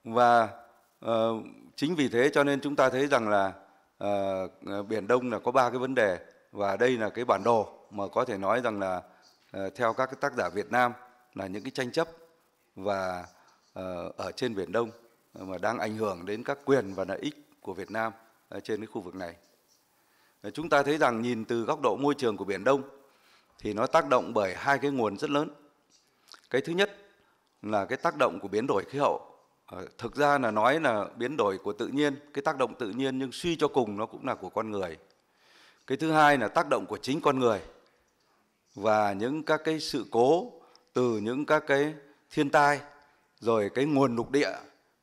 Và chính vì thế cho nên chúng ta thấy rằng là Biển Đông là có 3 cái vấn đề, và đây là cái bản đồ mà có thể nói rằng là theo các cái tác giả Việt Nam là những cái tranh chấp và ở trên Biển Đông mà đang ảnh hưởng đến các quyền và lợi ích của Việt Nam trên cái khu vực này. Chúng ta thấy rằng nhìn từ góc độ môi trường của Biển Đông thì nó tác động bởi hai cái nguồn rất lớn. Cái thứ nhất là cái tác động của biến đổi khí hậu. Thực ra là nói là biến đổi của tự nhiên, cái tác động tự nhiên, nhưng suy cho cùng nó cũng là của con người. Cái thứ hai là tác động của chính con người và những các cái sự cố từ những các cái thiên tai, rồi cái nguồn lục địa,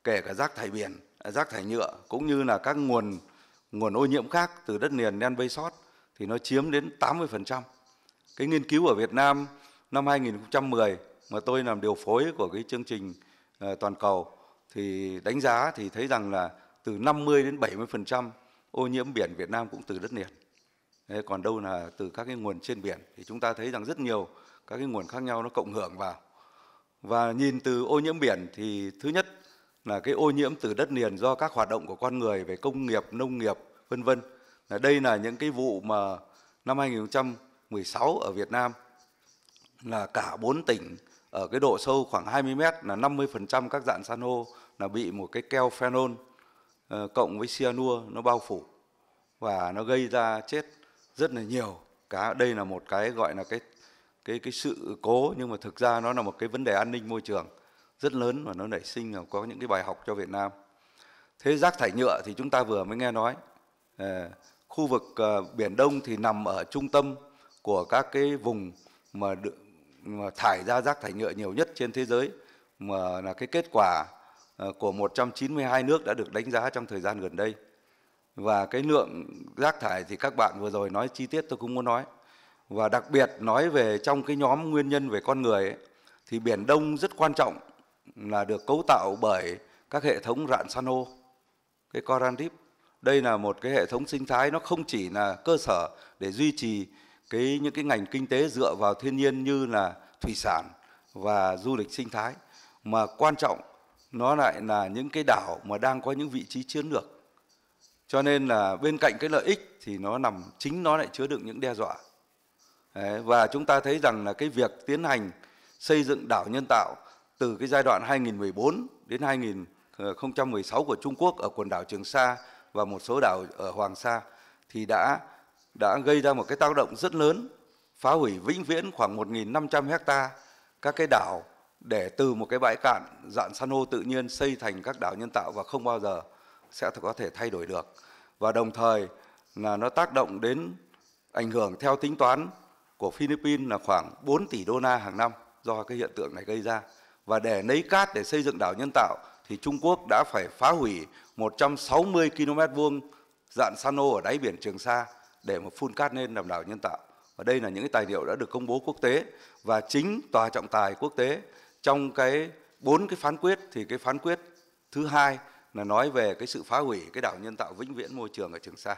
kể cả rác thải biển, rác thải nhựa, cũng như là các nguồn ô nhiễm khác từ đất liền đen bay sót, thì nó chiếm đến 80%. Cái nghiên cứu ở Việt Nam năm 2010 mà tôi làm điều phối của cái chương trình toàn cầu thì đánh giá thì thấy rằng là từ 50 đến 70% ô nhiễm biển Việt Nam cũng từ đất liền. Còn đâu là từ các cái nguồn trên biển, thì chúng ta thấy rằng rất nhiều các cái nguồn khác nhau nó cộng hưởng vào. Và nhìn từ ô nhiễm biển thì thứ nhất là cái ô nhiễm từ đất liền do các hoạt động của con người về công nghiệp, nông nghiệp, vân vân. Đây là những cái vụ mà năm 2016 ở Việt Nam là cả 4 tỉnh ở cái độ sâu khoảng 20 mét là 50% các rạn san hô là bị một cái keo phenol cộng với cyanua nó bao phủ và nó gây ra chết rất là nhiều cá. Đây là một cái gọi là cái sự cố, nhưng mà thực ra nó là một cái vấn đề an ninh môi trường rất lớn và nó nảy sinh là có những cái bài học cho Việt Nam. Thế rác thải nhựa thì chúng ta vừa mới nghe nói, khu vực Biển Đông thì nằm ở trung tâm của các cái vùng mà thải ra rác thải nhựa nhiều nhất trên thế giới, mà là cái kết quả của 192 nước đã được đánh giá trong thời gian gần đây. Và cái lượng rác thải thì các bạn vừa rồi nói chi tiết, tôi cũng muốn nói. Và đặc biệt nói về trong cái nhóm nguyên nhân về con người ấy, thì Biển Đông rất quan trọng là được cấu tạo bởi các hệ thống rạn san hô, cái coral reef. Đây là một cái hệ thống sinh thái, nó không chỉ là cơ sở để duy trì những cái ngành kinh tế dựa vào thiên nhiên như là thủy sản và du lịch sinh thái, mà quan trọng nó lại là những cái đảo mà đang có những vị trí chiến lược. Cho nên là bên cạnh cái lợi ích thì chính nó lại chứa đựng những đe dọa. Và chúng ta thấy rằng là cái việc tiến hành xây dựng đảo nhân tạo từ cái giai đoạn 2014 đến 2016 của Trung Quốc ở quần đảo Trường Sa và một số đảo ở Hoàng Sa thì đã gây ra một cái tác động rất lớn, phá hủy vĩnh viễn khoảng 1.500 hectare các cái đảo, để từ một cái bãi cạn rạn san hô tự nhiên xây thành các đảo nhân tạo và không bao giờ sẽ có thể thay đổi được. Và đồng thời là nó tác động đến, ảnh hưởng theo tính toán của Philippines là khoảng 4 tỷ đô la hàng năm do cái hiện tượng này gây ra. Và để lấy cát để xây dựng đảo nhân tạo thì Trung Quốc đã phải phá hủy 160 km vuông rạn san hô ở đáy biển Trường Sa để mà phun cát lên làm đảo nhân tạo. Và đây là những cái tài liệu đã được công bố quốc tế, và chính tòa trọng tài quốc tế trong cái 4 cái phán quyết thì cái phán quyết thứ hai là nói về cái sự phá hủy cái đảo nhân tạo vĩnh viễn môi trường ở Trường Sa.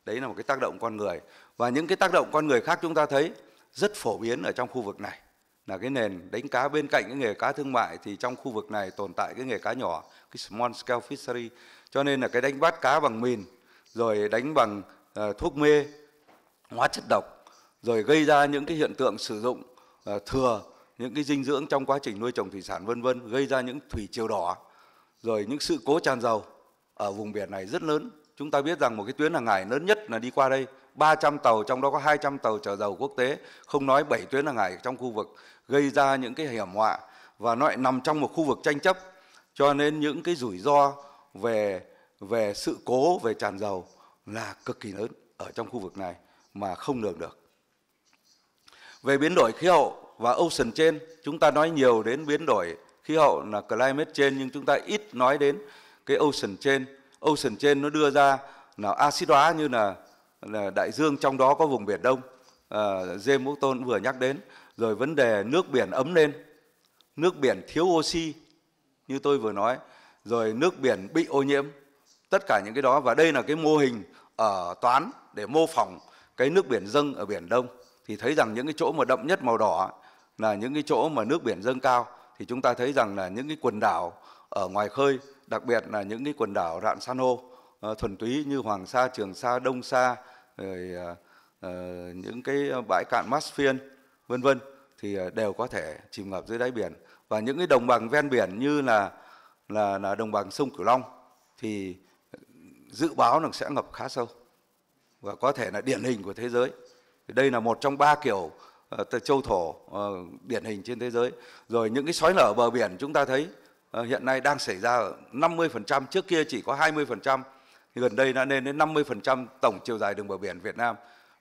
Đấy là một cái tác động con người. Và những cái tác động con người khác chúng ta thấy rất phổ biến ở trong khu vực này. Là cái nền đánh cá bên cạnh cái nghề cá thương mại thì trong khu vực này tồn tại cái nghề cá nhỏ, cái small scale fishery. Cho nên là cái đánh bắt cá bằng mìn, rồi đánh bằng thuốc mê, hóa chất độc, rồi gây ra những cái hiện tượng sử dụng thừa những cái dinh dưỡng trong quá trình nuôi trồng thủy sản vân vân, gây ra những thủy triều đỏ, rồi những sự cố tràn dầu ở vùng biển này rất lớn. Chúng ta biết rằng một cái tuyến hàng hải lớn nhất là đi qua đây, 300 tàu, trong đó có 200 tàu chở dầu quốc tế, không nói 7 tuyến hàng hải trong khu vực, gây ra những cái hiểm họa, và nó lại nằm trong một khu vực tranh chấp, cho nên những cái rủi ro về sự cố về tràn dầu là cực kỳ lớn ở trong khu vực này mà không lường được. Về biến đổi khí hậu và ocean change, chúng ta nói nhiều đến biến đổi khí hậu là climate change, nhưng chúng ta ít nói đến cái ocean change. Ocean change nó đưa ra là axit hóa như là đại dương, trong đó có vùng Biển Đông, James Borton vừa nhắc đến, rồi vấn đề nước biển ấm lên, nước biển thiếu oxy như tôi vừa nói, rồi nước biển bị ô nhiễm, tất cả những cái đó. Và đây là cái mô hình ở Toán để mô phỏng cái nước biển dâng ở Biển Đông, thì thấy rằng những cái chỗ mà đậm nhất màu đỏ là những cái chỗ mà nước biển dâng cao, thì chúng ta thấy rằng là những cái quần đảo ở ngoài khơi, đặc biệt là những cái quần đảo rạn san hô thuần túy như Hoàng Sa, Trường Sa, Đông Sa, rồi những cái bãi cạn Caspian vân vân, thì đều có thể chìm ngập dưới đáy biển. Và những cái đồng bằng ven biển như là đồng bằng sông Cửu Long thì dự báo là sẽ ngập khá sâu và có thể là điển hình của thế giới. Đây là một trong 3 kiểu châu thổ điển hình trên thế giới. Rồi những cái xói lở bờ biển chúng ta thấy hiện nay đang xảy ra ở 50%, trước kia chỉ có 20%, thì gần đây đã lên đến 50% tổng chiều dài đường bờ biển Việt Nam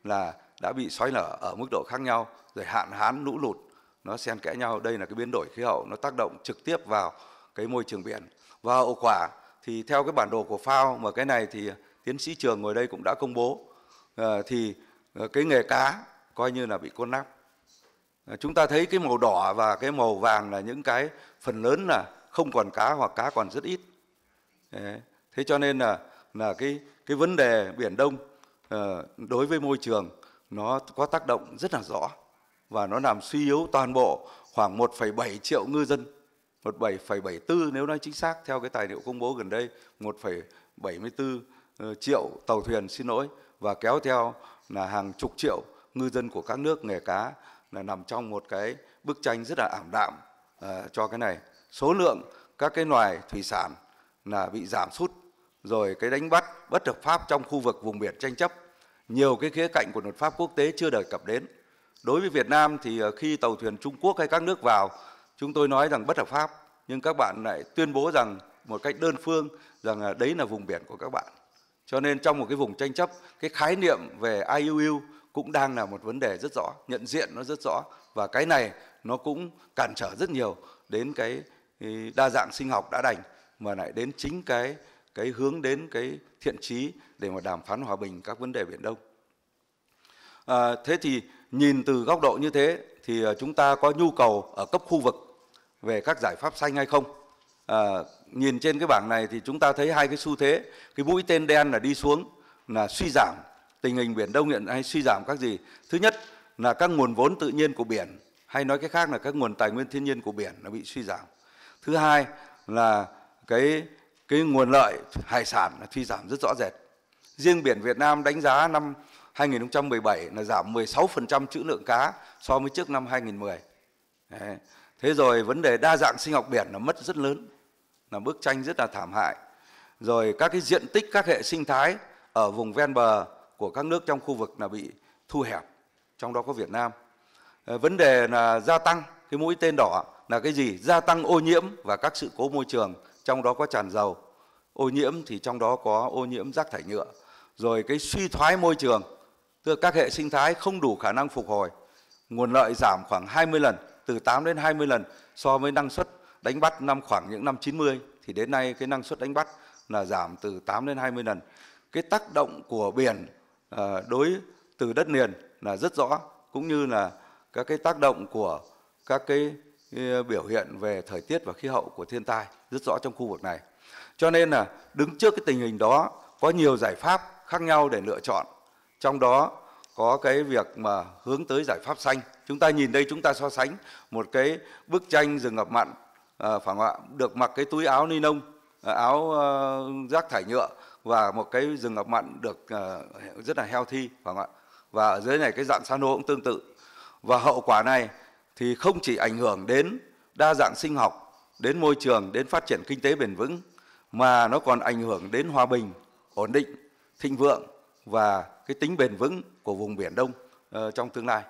là đã bị xói lở ở mức độ khác nhau, rồi hạn hán, lũ lụt nó xen kẽ nhau. Đây là cái biến đổi khí hậu, nó tác động trực tiếp vào cái môi trường biển. Và hậu quả thì theo cái bản đồ của FAO, mà cái này thì tiến sĩ Trường ngồi đây cũng đã công bố, thì cái nghề cá coi như là bị côn nắp. Chúng ta thấy cái màu đỏ và cái màu vàng là những cái phần lớn là không còn cá hoặc cá còn rất ít. Thế cho nên là cái vấn đề Biển Đông đối với môi trường nó có tác động rất là rõ, và nó làm suy yếu toàn bộ khoảng 1,7 triệu ngư dân, 17,74 nếu nói chính xác theo cái tài liệu công bố gần đây, 1,74 triệu tàu thuyền, xin lỗi, và kéo theo là hàng chục triệu ngư dân của các nước nghề cá, là nằm trong một cái bức tranh rất là ảm đạm cho cái này. Số lượng các cái loài thủy sản là bị giảm sút, rồi cái đánh bắt bất hợp pháp trong khu vực vùng biển tranh chấp, nhiều cái khía cạnh của luật pháp quốc tế chưa đề cập đến. Đối với Việt Nam thì khi tàu thuyền Trung Quốc hay các nước vào, chúng tôi nói rằng bất hợp pháp, nhưng các bạn lại tuyên bố rằng một cách đơn phương rằng là đấy là vùng biển của các bạn. Cho nên trong một cái vùng tranh chấp, cái khái niệm về IUU cũng đang là một vấn đề rất rõ, nhận diện nó rất rõ, và cái này nó cũng cản trở rất nhiều đến cái đa dạng sinh học đã đành, mà lại đến chính cái hướng đến cái thiện chí để mà đàm phán hòa bình các vấn đề Biển Đông. Thế thì nhìn từ góc độ như thế thì chúng ta có nhu cầu ở cấp khu vực về các giải pháp xanh hay không? Nhìn trên cái bảng này thì chúng ta thấy hai cái xu thế, cái mũi tên đen là đi xuống, là suy giảm tình hình Biển Đông hiện nay, suy giảm các gì? Thứ nhất là các nguồn vốn tự nhiên của biển, hay nói cách khác là các nguồn tài nguyên thiên nhiên của biển nó bị suy giảm. Thứ hai là cái nguồn lợi hải sản là suy giảm rất rõ rệt. Riêng biển Việt Nam đánh giá năm 2017 là giảm 16% trữ lượng cá so với trước năm 2010. Đấy. Thế rồi vấn đề đa dạng sinh học biển nó mất rất lớn, là bức tranh rất là thảm hại. Rồi các cái diện tích các hệ sinh thái ở vùng ven bờ của các nước trong khu vực là bị thu hẹp, trong đó có Việt Nam. Vấn đề là gia tăng, cái mũi tên đỏ là cái gì? Gia tăng ô nhiễm và các sự cố môi trường, trong đó có tràn dầu. Ô nhiễm thì trong đó có ô nhiễm rác thải nhựa. Rồi cái suy thoái môi trường, tức là các hệ sinh thái không đủ khả năng phục hồi. nguồn lợi giảm khoảng 20 lần, từ 8 đến 20 lần so với năng suất đánh bắt khoảng những năm 90, thì đến nay cái năng suất đánh bắt là giảm từ 8 đến 20 lần. Cái tác động của biển từ đất liền là rất rõ, cũng như là các cái tác động của các cái biểu hiện về thời tiết và khí hậu của thiên tai rất rõ trong khu vực này. Cho nên là đứng trước cái tình hình đó, có nhiều giải pháp khác nhau để lựa chọn. Trong đó có cái việc mà hướng tới giải pháp xanh. Chúng ta nhìn đây, chúng ta so sánh một cái bức tranh rừng ngập mặn, được mặc cái túi áo ni lông, áo rác thải nhựa, và một cái rừng ngập mặn được rất là healthy, và ở dưới này cái dạng san hô cũng tương tự. Và hậu quả này thì không chỉ ảnh hưởng đến đa dạng sinh học, đến môi trường, đến phát triển kinh tế bền vững, mà nó còn ảnh hưởng đến hòa bình, ổn định, thịnh vượng và cái tính bền vững của vùng Biển Đông trong tương lai.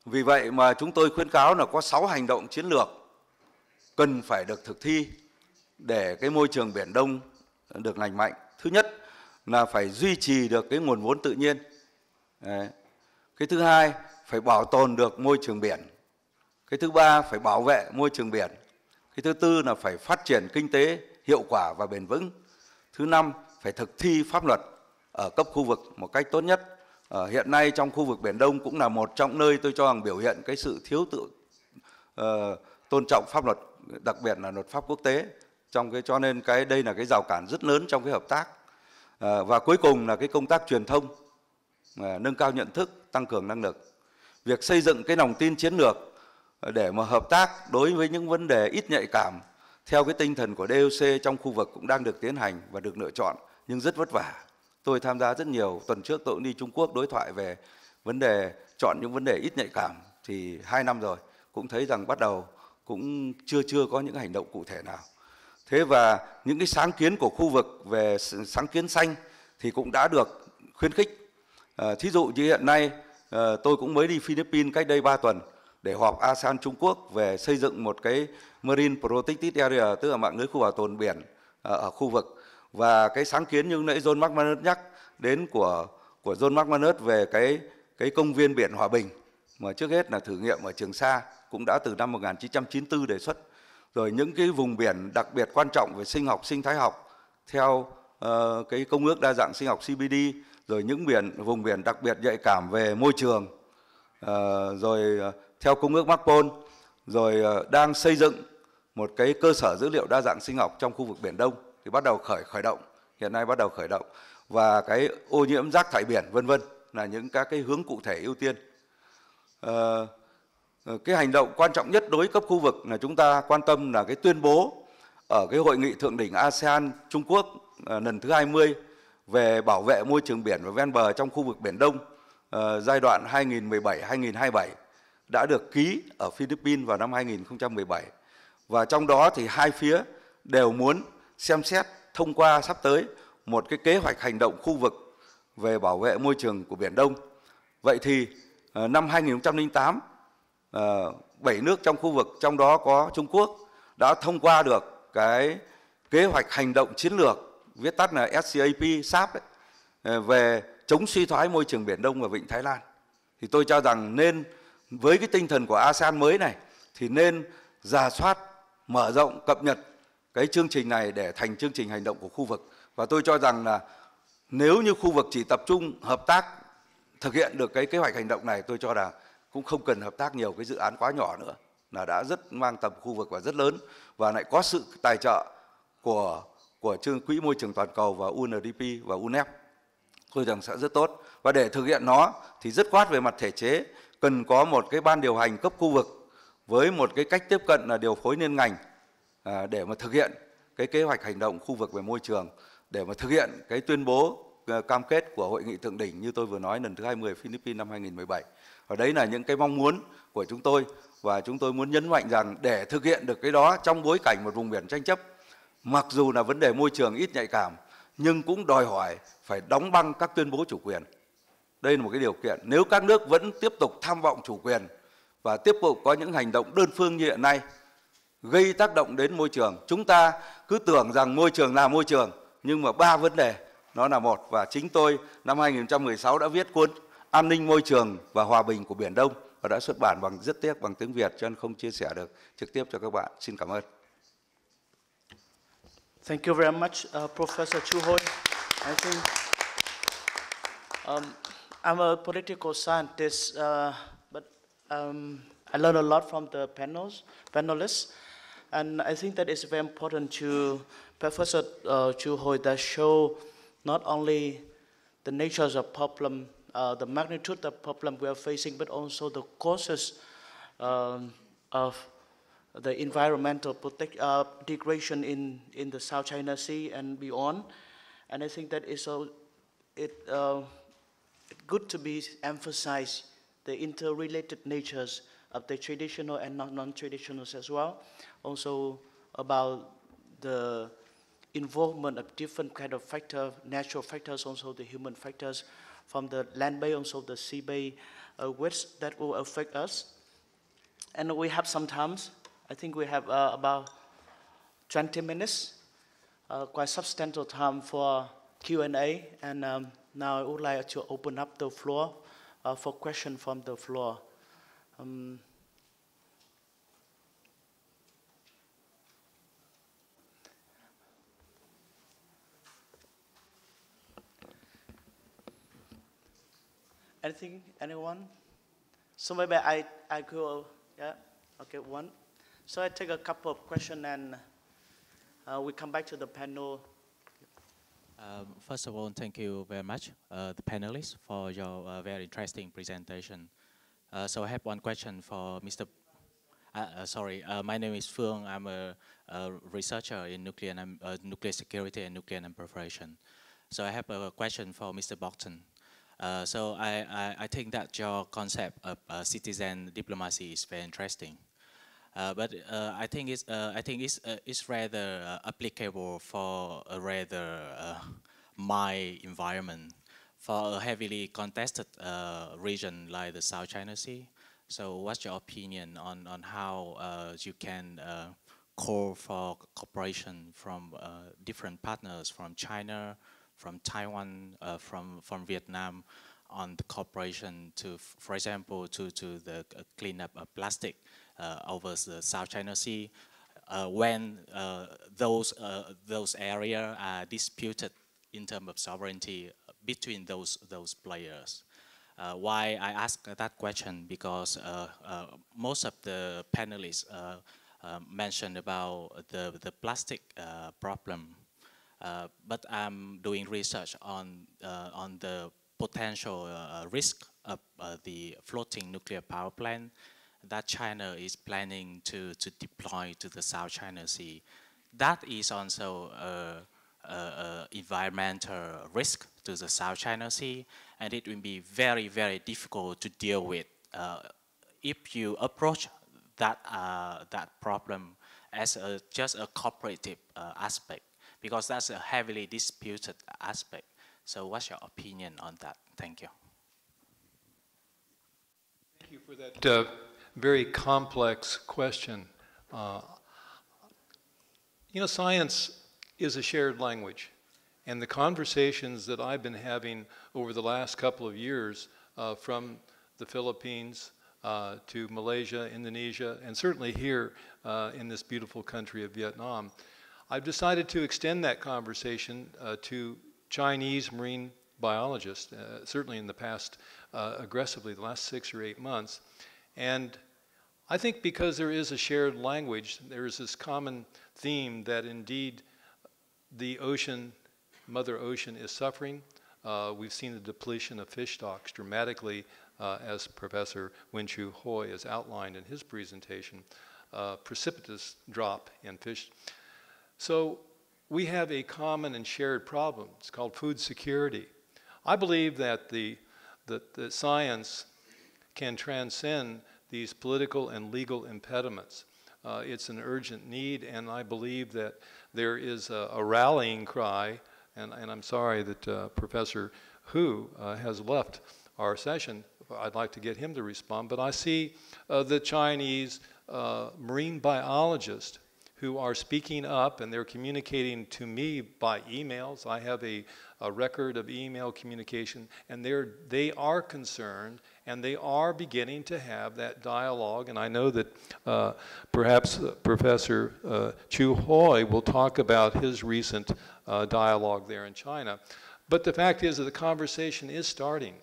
Vì vậy mà chúng tôi khuyến cáo là có 6 hành động chiến lược cần phải được thực thi để cái môi trường Biển Đông được lành mạnh. Thứ nhất là phải duy trì được cái nguồn vốn tự nhiên. Đấy. Cái thứ hai, phải bảo tồn được môi trường biển. Cái thứ ba, phải bảo vệ môi trường biển. Cái thứ tư là phải phát triển kinh tế hiệu quả và bền vững. Thứ năm, phải thực thi pháp luật ở cấp khu vực một cách tốt nhất. Hiện nay trong khu vực Biển Đông cũng là một trong nơi tôi cho rằng biểu hiện cái sự thiếu tôn trọng pháp luật, đặc biệt là luật pháp quốc tế. Cho nên đây là cái rào cản rất lớn trong cái hợp tác. Và cuối cùng là cái công tác truyền thông, nâng cao nhận thức, tăng cường năng lực. Việc xây dựng cái lòng tin chiến lược để mà hợp tác đối với những vấn đề ít nhạy cảm theo cái tinh thần của DOC trong khu vực cũng đang được tiến hành và được lựa chọn, nhưng rất vất vả. Tôi tham gia rất nhiều, tuần trước tôi cũng đi Trung Quốc đối thoại về vấn đề chọn những vấn đề ít nhạy cảm, thì 2 năm rồi cũng thấy rằng bắt đầu cũng chưa có những hành động cụ thể nào. Thế và những cái sáng kiến của khu vực về sáng kiến xanh thì cũng đã được khuyến khích. Thí dụ như hiện nay tôi cũng mới đi Philippines cách đây 3 tuần để họp ASEAN Trung Quốc về xây dựng một cái Marine Protected Area, tức là mạng lưới khu bảo tồn biển ở khu vực. Và cái sáng kiến như nãy John McManus nhắc đến của John McManus về cái công viên biển hòa bình, mà trước hết là thử nghiệm ở Trường Sa, cũng đã từ năm 1994 đề xuất. Rồi những cái vùng biển đặc biệt quan trọng về sinh học, sinh thái học theo cái Công ước Đa dạng sinh học CBD, rồi những vùng biển đặc biệt nhạy cảm về môi trường, rồi theo Công ước Marpol, rồi đang xây dựng một cái cơ sở dữ liệu đa dạng sinh học trong khu vực Biển Đông thì bắt đầu khởi động, hiện nay bắt đầu khởi động, và cái ô nhiễm rác thải biển vân vân là những các cái hướng cụ thể ưu tiên. Cái hành động quan trọng nhất đối với cấp khu vực là chúng ta quan tâm là cái tuyên bố ở cái hội nghị thượng đỉnh ASEAN Trung Quốc lần thứ 20 về bảo vệ môi trường biển và ven bờ trong khu vực Biển Đông giai đoạn 2017-2027 đã được ký ở Philippines vào năm 2017. Và trong đó thì hai phía đều muốn xem xét thông qua sắp tới một cái kế hoạch hành động khu vực về bảo vệ môi trường của Biển Đông. Vậy thì năm 2008, 7 nước trong khu vực, trong đó có Trung Quốc, đã thông qua được cái kế hoạch hành động chiến lược, viết tắt là SCAP về chống suy thoái môi trường Biển Đông và Vịnh Thái Lan. Thì tôi cho rằng nên, với cái tinh thần của ASEAN mới này, thì nên rà soát, mở rộng, cập nhật cái chương trình này để thành chương trình hành động của khu vực. Và tôi cho rằng là nếu như khu vực chỉ tập trung hợp tác thực hiện được cái kế hoạch hành động này, tôi cho rằng cũng không cần hợp tác nhiều cái dự án quá nhỏ nữa, là đã rất mang tầm khu vực và rất lớn, và lại có sự tài trợ của Quỹ Môi trường Toàn cầu và UNDP và UNEP. Tôi rằng sẽ rất tốt. Và để thực hiện nó thì dứt khoát về mặt thể chế cần có một cái ban điều hành cấp khu vực với một cái cách tiếp cận là điều phối liên ngành để mà thực hiện cái kế hoạch hành động khu vực về môi trường, để mà thực hiện cái tuyên bố cam kết của hội nghị thượng đỉnh như tôi vừa nói lần thứ 20 Philippines năm 2017. Và đấy là những cái mong muốn của chúng tôi, và chúng tôi muốn nhấn mạnh rằng để thực hiện được cái đó trong bối cảnh một vùng biển tranh chấp, mặc dù là vấn đề môi trường ít nhạy cảm, nhưng cũng đòi hỏi phải đóng băng các tuyên bố chủ quyền. Đây là một cái điều kiện. Nếu các nước vẫn tiếp tục tham vọng chủ quyền và tiếp tục có những hành động đơn phương như hiện nay, gây tác động đến môi trường, chúng ta cứ tưởng rằng môi trường là môi trường, nhưng mà 3 vấn đề nó là một. Và chính tôi năm 2016 đã viết cuốn An ninh môi trường và hòa bình của Biển Đông, và đã xuất bản bằng rất tiếc bằng tiếng Việt cho nên không chia sẻ được trực tiếp cho các bạn. Xin cảm ơn. Thank you very much, Professor Chu Hoi. I think I'm a political scientist, but I learned a lot from the panelists, and I think that it's very important to Professor Chu Hoi that show not only the nature of the problem, the magnitude of the problem we are facing, but also the causes of the environmental degradation in the South China Sea and beyond. And I think that is good to be emphasized the interrelated natures of the traditional and non-traditionals as well. Also about the involvement of different kind of factors, natural factors, also the human factors, from the land-based, also the sea-based waste that will affect us. And we have some time. I think we have about 20 minutes, quite substantial time for Q&A. And now I would like to open up the floor for questions from the floor. Anything, anyone? So maybe I go, yeah, okay, one. So I take a couple of questions and we come back to the panel. First of all, thank you very much, the panelists, for your very interesting presentation. So I have one question for Mr. My name is Phương. I'm a researcher in nuclear security and nuclear non-proliferation. So I have a question for Mr. Borton. So I think that your concept of citizen diplomacy is very interesting. But I think it's rather applicable for a rather mild environment, for a heavily contested region like the South China Sea. So what's your opinion on how you can call for cooperation from different partners, from China, from Taiwan, from Vietnam, on the cooperation to, for example, to the cleanup of plastic over the South China Sea, when those areas are disputed in terms of sovereignty between those players. Why I ask that question? Because most of the panelists mentioned about the plastic problem. But I'm doing research on the potential risk of the floating nuclear power plant that China is planning to deploy to the South China Sea. That is also an environmental risk to the South China Sea, and it will be very, very difficult to deal with if you approach that problem as just a cooperative aspect, because that's a heavily disputed aspect. So what's your opinion on that? Thank you. Thank you for that very complex question. You know, science is a shared language. And the conversations that I've been having over the last couple of years from the Philippines to Malaysia, Indonesia, and certainly here in this beautiful country of Vietnam, I've decided to extend that conversation to Chinese marine biologists, certainly in the past, aggressively, the last 6 or 8 months. And I think because there is a shared language, there is this common theme that indeed the ocean, Mother Ocean, is suffering. We've seen the depletion of fish stocks dramatically, as Professor Nguyen Hoi has outlined in his presentation, precipitous drop in fish. So we have a common and shared problem. It's called food security. I believe that the science can transcend these political and legal impediments. It's an urgent need, and I believe that there is a rallying cry, and I'm sorry that Professor Hu has left our session. I'd like to get him to respond, but I see the Chinese marine biologist who are speaking up, and they're communicating to me by emails. I have a record of email communication, and they are concerned, and they are beginning to have that dialogue. And I know that perhaps Professor Chu Hoi will talk about his recent dialogue there in China. But the fact is that the conversation is starting.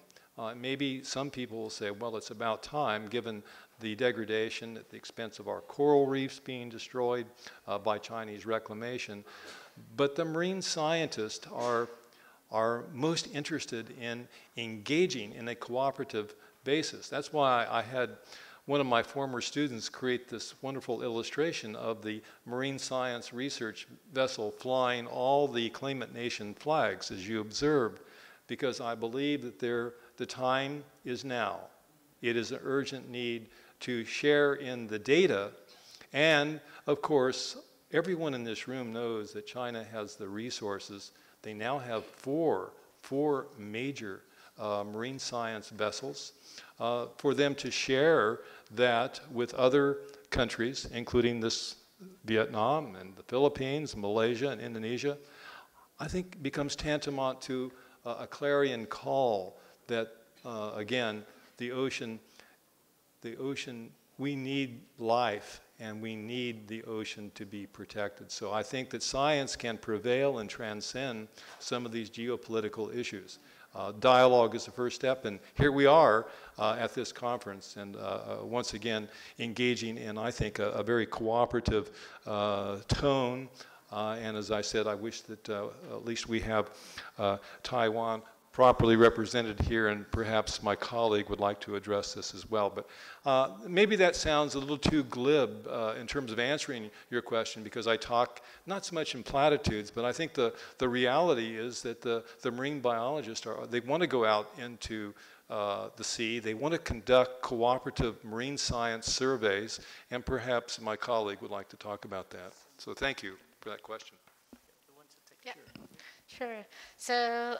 Maybe some people will say, well, it's about time, given the degradation at the expense of our coral reefs being destroyed by Chinese reclamation. But the marine scientists are most interested in engaging in a cooperative basis. That's why I had one of my former students create this wonderful illustration of the marine science research vessel flying all the claimant nation flags, as you observed, because I believe that the time is now. It is an urgent need to share in the data. And of course, everyone in this room knows that China has the resources. They now have four major marine science vessels for them to share that with other countries, including this Vietnam and the Philippines, Malaysia and Indonesia. I think becomes tantamount to a clarion call that, again, the ocean, we need life, and we need the ocean to be protected. So I think that science can prevail and transcend some of these geopolitical issues. Dialogue is the first step, and here we are at this conference, and once again engaging in, I think, a very cooperative tone. And as I said, I wish that at least we have Taiwan properly represented here, and perhaps my colleague would like to address this as well. But maybe that sounds a little too glib in terms of answering your question, because I talk not so much in platitudes, but I think the reality is that the marine biologists, they want to go out into the sea, they want to conduct cooperative marine science surveys, and perhaps my colleague would like to talk about that. So thank you for that question. Yeah. Sure. So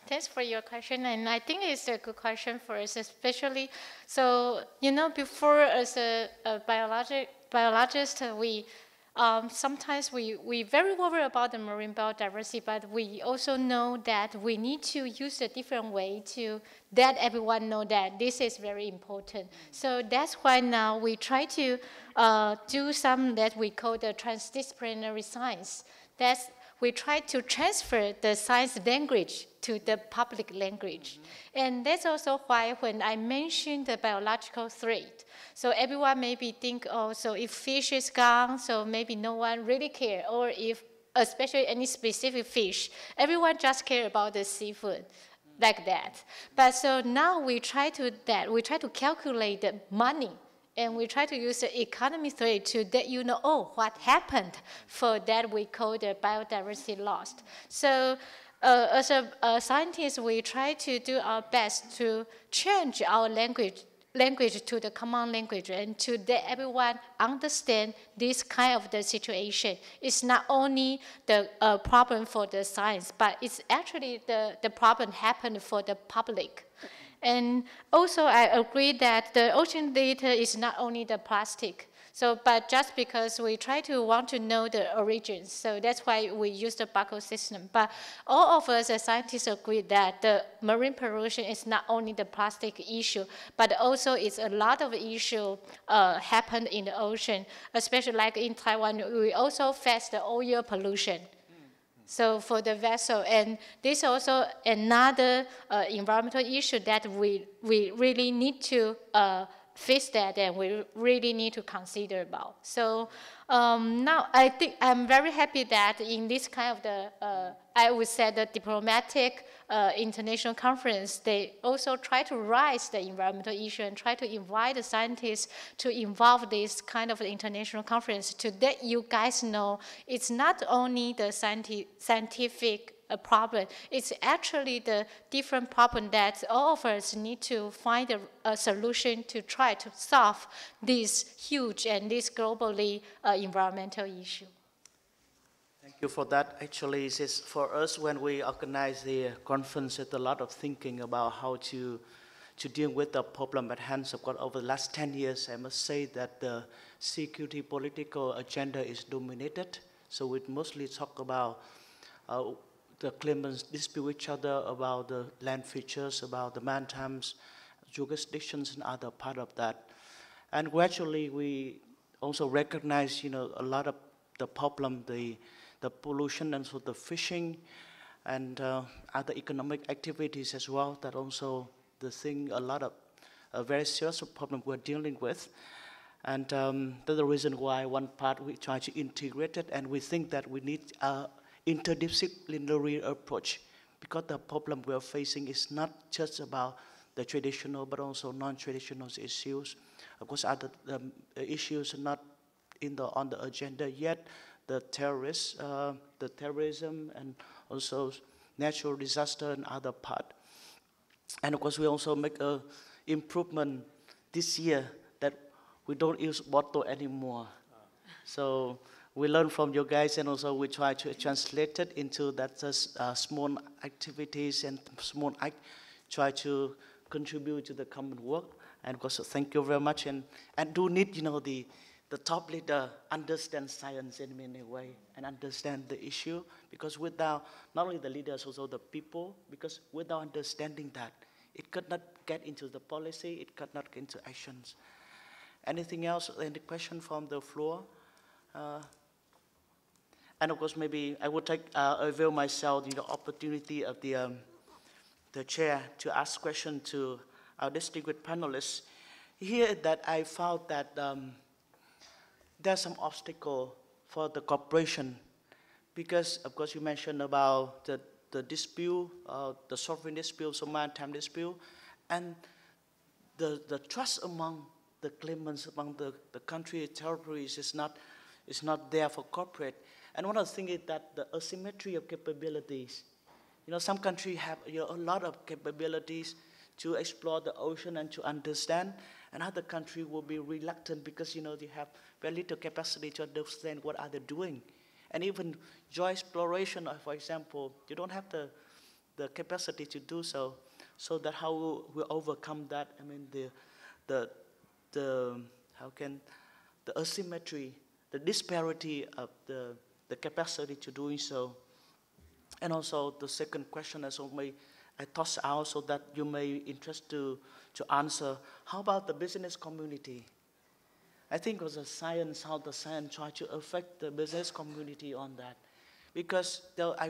thanks for your question, and I think it's a good question for us, especially. So before as a biologist, we sometimes we very worry about the marine biodiversity, but we also know that we need to use a different way to let everyone know that this is very important. So that's why now we try to do some that we call the transdisciplinary science. We try to transfer the science language to the public language. And that's also why when I mentioned the biological threat, so everyone maybe think, oh, so if fish is gone, so maybe no one really care, or if, especially any specific fish, everyone just care about the seafood, like that. But so now we try to calculate the money, and we try to use the economy theory to let you know, oh, what happened for that we call the biodiversity loss. So as a scientist, we try to do our best to change our language to the common language, and to let everyone understand this kind of the situation. It's not only the problem for the science, but it's actually the problem happened for the public. And also, I agree that the ocean data is not only the plastic. So, but just because we want to know the origins, so that's why we use the barcode system. But all of us as scientists agree that the marine pollution is not only the plastic issue, but also it's a lot of issue happen in the ocean, especially like in Taiwan, we also face the oil pollution. So for the vessel, and this is also another environmental issue that we really need to fix that, and we really need to consider about. So now I think I'm very happy that in this kind of the, I would say the diplomatic international conference, they also try to raise the environmental issue and try to invite the scientists to involve this kind of international conference to let you guys know it's not only the scientific problem, it's actually the different problem that all of us need to find a solution to try to solve this huge and this globally environmental issue. Thank you for that. Actually, it's for us when we organize the conference, it's a lot of thinking about how to to deal with the problem at hand. So of course, over the last 10 years, I must say that the security political agenda is dominated. So we mostly talk about the claimants dispute each other about the land features, about the maritime jurisdictions and other part of that. And gradually we also recognize, a lot of the problem, the pollution and so the fishing and other economic activities as well, that also the thing, a lot of a very serious problem we're dealing with. And that's the reason why one part we try to integrate it, and we think that we need an interdisciplinary approach, because the problem we're facing is not just about the traditional but also non-traditional issues. Of course, other issues are not on the agenda yet, the terrorism, and also natural disaster and other part. And of course, we also make an improvement this year that we don't use Borton anymore. So we learn from you guys, and also we try to translate it into that small activities and small act, try to contribute to the common work. And of course, thank you very much. And do need, the top leader understand science in many ways and understand the issue, because without not only the leaders, also the people, because without understanding that, it could not get into the policy, it could not get into actions. Anything else? Any question from the floor? And of course, maybe I would avail myself the opportunity of the chair to ask question to our distinguished panelists. Here that I found that there's some obstacle for the cooperation, because of course you mentioned about the dispute, the sovereign dispute, so maritime dispute, and the trust among the claimants, among the country territories is not there for corporate. And one of the things is that the asymmetry of capabilities. Some countries have a lot of capabilities to explore the ocean and to understand, and other countries will be reluctant because they have very little capacity to understand what are they doing. And even joint exploration, for example, you don't have the capacity to do so. So that how we overcome that? I mean, the asymmetry, the disparity of the capacity to doing so. And also the second question is I toss out so that you may interest to answer. How about the business community? I think it was how the science try to affect the business community on that. Because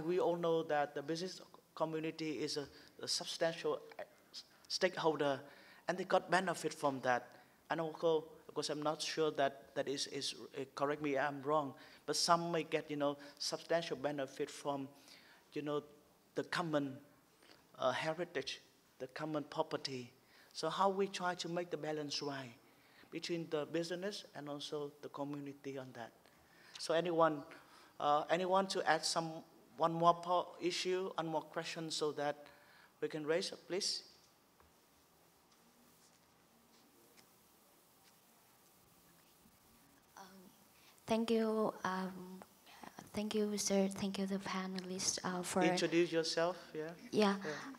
we all know that the business community is a substantial stakeholder, and they got benefit from that. And also, of course, I'm not sure that is correct me if I'm wrong, but some may get, substantial benefit from, the common heritage, the common property. So how we try to make the balance right between the business and also the community on that. So anyone to add one more issue, one more question so that we can raise it, please? Thank you. Thank you, sir. Thank you, the panelists, for... Introduce yourself, yeah?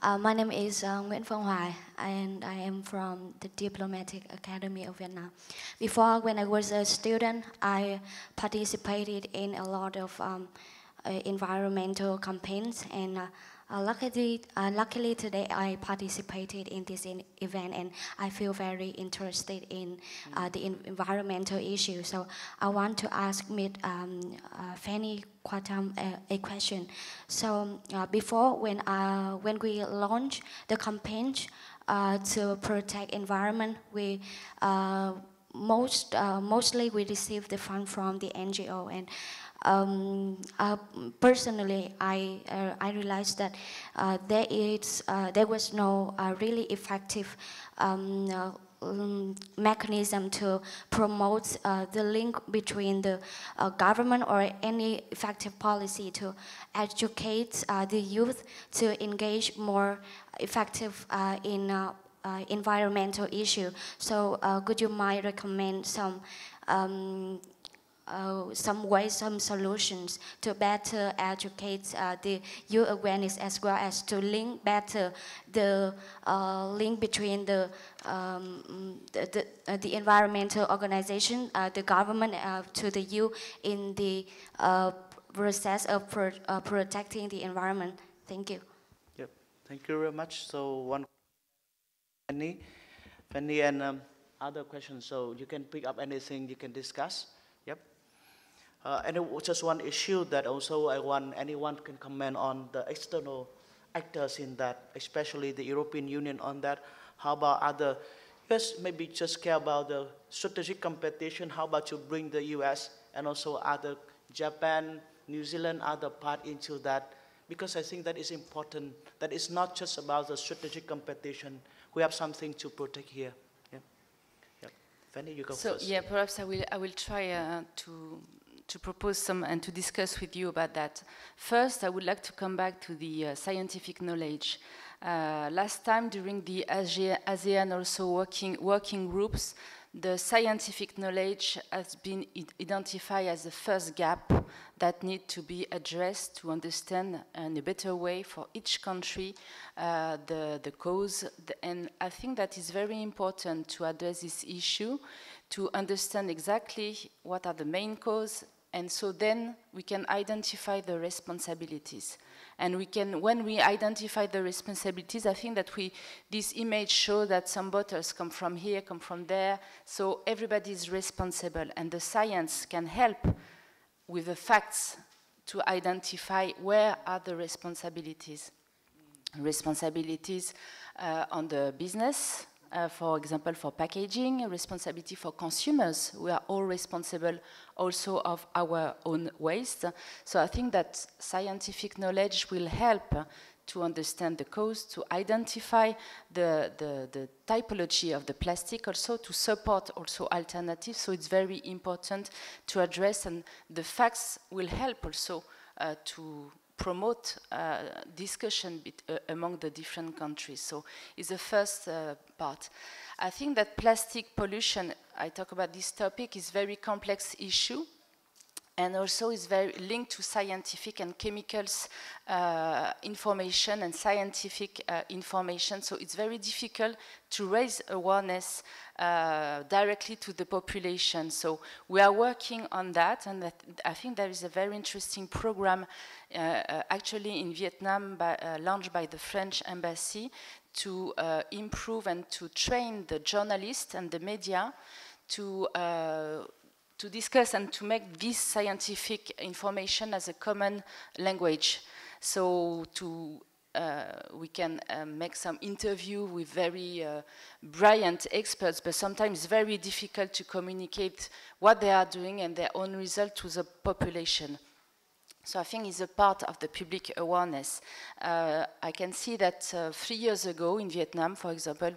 Yeah. My name is Nguyen, and I am from the Diplomatic Academy of Vietnam. Before, when I was a student, I participated in a lot of environmental campaigns, and luckily today I participated in this event, and I feel very interested in the environmental issue. So I want to ask Fanny Quertamp a question. So before, when we launched the campaign to protect environment, we mostly we received the fund from the NGO, and personally, I realized that there was no really effective mechanism to promote the link between the government or any effective policy to educate the youth to engage more effective in environmental issue. So could you might recommend some some ways, some solutions to better educate the youth awareness, as well as to link better the link between the environmental organization, the government, to the youth in the process of protecting the environment. Thank you. Yep. Thank you very much. So one, Fanny, and other questions. So you can pick up anything you can discuss. Yep. And just one issue that also I want anyone can comment on the external actors in that, especially the European Union on that. How about other? US maybe just care about the strategic competition. How about you bring the US and also other Japan, New Zealand, other part into that? Because I think that is important. That is not just about the strategic competition. We have something to protect here. Yeah. Yep. Fanny, you go first. Yeah, perhaps I will try to propose some and to discuss with you about that. First, I would like to come back to the scientific knowledge. Last time during the ASEAN also working groups, the scientific knowledge has been identified as the first gap that need to be addressed to understand in a better way for each country the cause. And I think that is very important to address this issue, to understand exactly what are the main causes, and so then we can identify the responsibilities. And we can, when we identify the responsibilities, I think that this image shows that some bottles come from here, come from there, so everybody is responsible, and the science can help with the facts to identify where are the responsibilities. Responsibilities on the business, for example, for packaging, responsibility for consumers. We are all responsible also of our own waste. So I think that scientific knowledge will help to understand the cause, to identify the typology of the plastic, also to support also alternatives. So it's very important to address, and the facts will help also to promote discussion among the different countries. So it's the first part. I think that plastic pollution, I talk about this topic, is a very complex issue, and also is very linked to scientific and chemicals information and scientific information. So it's very difficult to raise awareness directly to the population. So we are working on that, and I think there is a very interesting program actually in Vietnam launched by the French embassy to improve and to train the journalists and the media to discuss and to make this scientific information as a common language. So we can make some interview with very brilliant experts, but sometimes it's very difficult to communicate what they are doing and their own result to the population. So I think it's a part of the public awareness. I can see that 3 years ago in Vietnam, for example,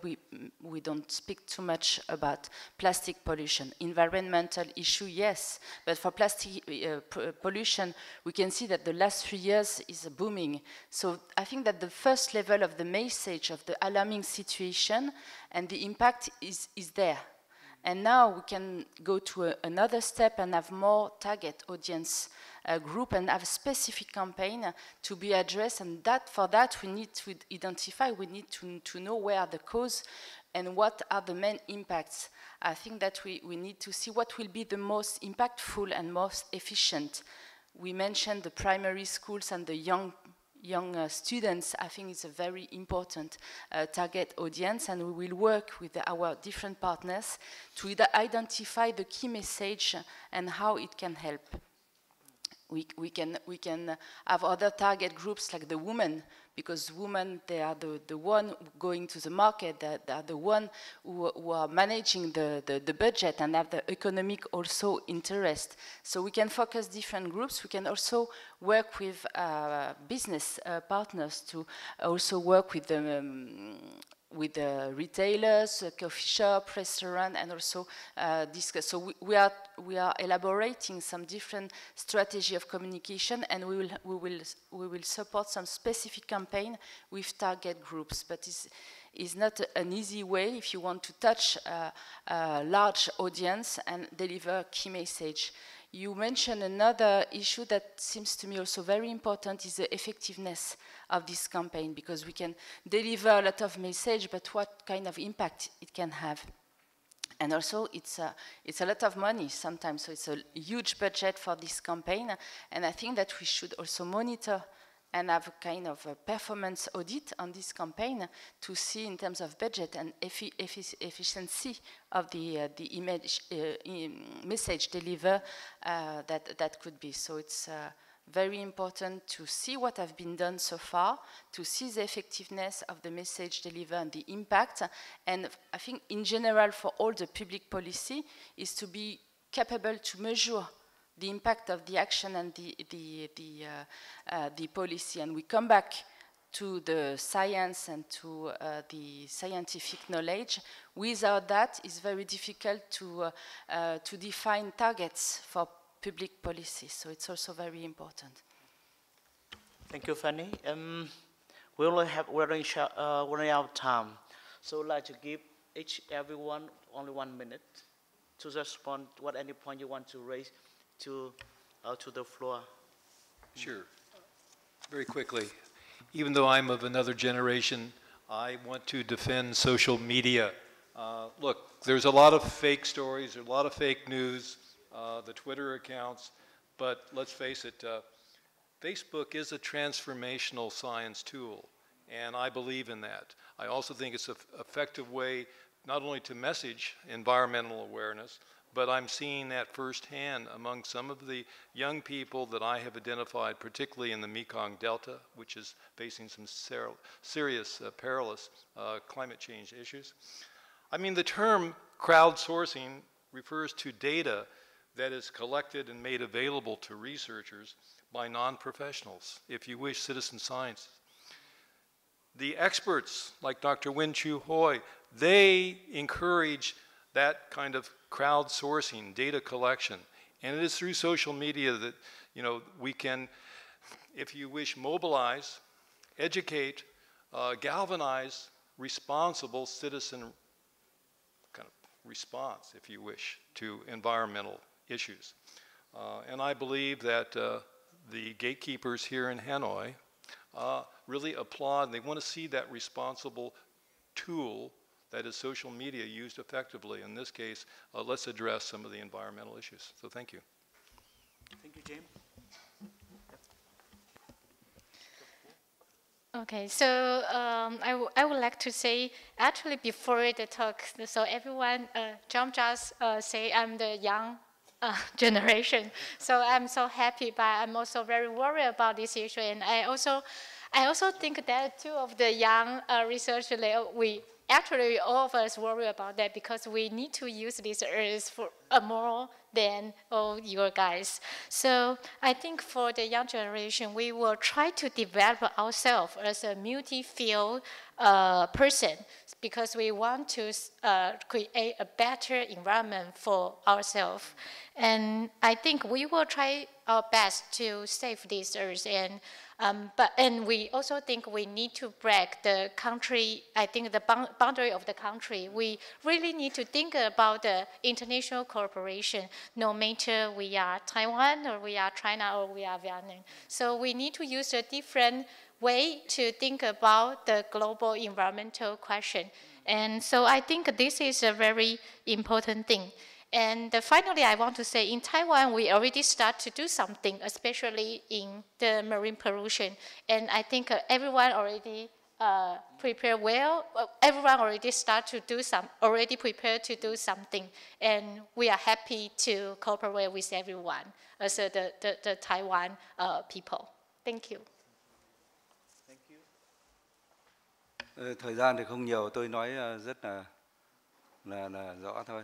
we don't speak too much about plastic pollution. Environmental issue, yes, but for plastic pollution, we can see that the last 3 years is booming. So I think that the first level of the message of the alarming situation and the impact is there. And now we can go to another step and have more target audience group and have a specific campaign to be addressed. And for that we need to identify, we need to know where are the cause and what are the main impacts. I think that we need to see what will be the most impactful and most efficient. We mentioned the primary schools and the young students. I think it's a very important target audience, and we will work with our different partners to identify the key message and how it can help. We can have other target groups like the women, because women, they are the one going to the market, they are the one who are managing the budget and have the economic also interest. So we can focus different groups. We can also work with business partners to also work with the retailers, coffee shop, restaurant, and also discuss. So we are elaborating some different strategy of communication, and we will support some specific campaign with target groups. But it's not an easy way if you want to touch a large audience and deliver key message. You mentioned another issue that seems to me also very important is the effectiveness of this campaign, because we can deliver a lot of message, but what kind of impact it can have. And also, it's a lot of money sometimes, so it's a huge budget for this campaign, and I think that we should also monitor and have a kind of a performance audit on this campaign to see in terms of budget and efficiency of the message delivered that could be. So it's very important to see what has been done so far, to see the effectiveness of the message delivered and the impact. And I think in general for all the public policy is to be capable to measure the impact of the action and the policy. And we come back to the science and to the scientific knowledge. Without that, it's very difficult to define targets for public policy. So it's also very important. Thank you, Fanny. We only have running out of time. So I'd like to give everyone only 1 minute to respond what any point you want to raise to the floor. Sure. Very quickly. Even though I'm of another generation, I want to defend social media. Look, there's a lot of fake stories, there's a lot of fake news, the Twitter accounts, but let's face it, Facebook is a transformational science tool, and I believe in that. I also think it's an effective way not only to message environmental awareness, but I'm seeing that firsthand among some of the young people that I have identified, particularly in the Mekong Delta, which is facing some serious, perilous climate change issues. I mean, the term crowdsourcing refers to data that is collected and made available to researchers by non-professionals, if you wish, citizen science. The experts, like Dr. Nguyen Chu Hoi, they encourage that kind of crowdsourcing, data collection. And it is through social media that, we can, if you wish, mobilize, educate, galvanize responsible citizen kind of response, if you wish, to environmental issues. And I believe that the gatekeepers here in Hanoi really applaud, and they want to see that responsible tool that is social media used effectively. In this case, let's address some of the environmental issues. So thank you. Thank you, James. Okay, so I would like to say, actually before the talk, so everyone, John just say I'm the young generation. So I'm so happy, but I'm also very worried about this issue. And I also think that two of the young researchers, actually, all of us worry about that because we need to use this earth for more than all your guys. So I think for the young generation, we will try to develop ourselves as a multi-field person because we want to create a better environment for ourselves. And I think we will try our best to save this earth. And we also think we need to break the country, I think the boundary of the country. We really need to think about the international cooperation, no matter we are Taiwan or we are China or we are Vietnam. So we need to use a different way to think about the global environmental question. And so I think this is a very important thing. And finally, I want to say in Taiwan, we already start to do something, especially in the marine pollution. And I think everyone already prepared well. Everyone already already prepared to do something. And we are happy to cooperate with everyone as the Taiwan people. Thank you. Thank you. Thời gian thì không nhiều, tôi nói rất là rõ thôi.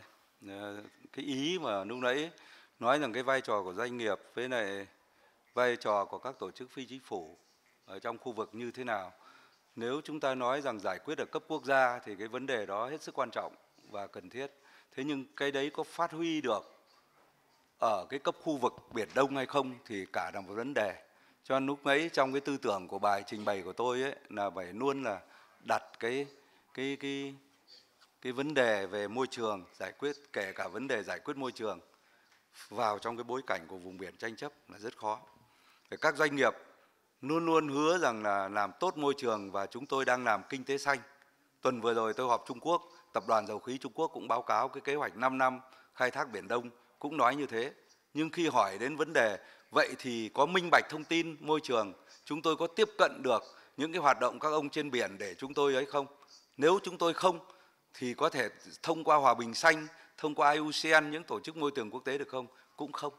Cái ý mà lúc nãy nói rằng cái vai trò của doanh nghiệp với lại vai trò của các tổ chức phi chính phủ ở trong khu vực như thế nào. Nếu chúng ta nói rằng giải quyết ở cấp quốc gia thì cái vấn đề đó hết sức quan trọng và cần thiết. Thế nhưng cái đấy có phát huy được ở cái cấp khu vực Biển Đông hay không thì cả là một vấn đề. Cho nên lúc ấy trong cái tư tưởng của bài trình bày của tôi ấy là phải luôn là đặt cái vấn đề về môi trường, giải quyết kể cả vấn đề giải quyết môi trường vào trong cái bối cảnh của vùng biển tranh chấp là rất khó. Các doanh nghiệp luôn luôn hứa rằng là làm tốt môi trường và chúng tôi đang làm kinh tế xanh. Tuần vừa rồi tôi họp Trung Quốc, Tập đoàn Dầu khí Trung Quốc cũng báo cáo cái kế hoạch 5 năm khai thác Biển Đông cũng nói như thế. Nhưng khi hỏi đến vấn đề vậy thì có minh bạch thông tin môi trường, chúng tôi có tiếp cận được những cái hoạt động các ông trên biển để chúng tôi ấy không? Nếu chúng tôi không thì có thể thông qua Hòa bình Xanh, thông qua IUCN, những tổ chức môi trường quốc tế được không? Cũng không.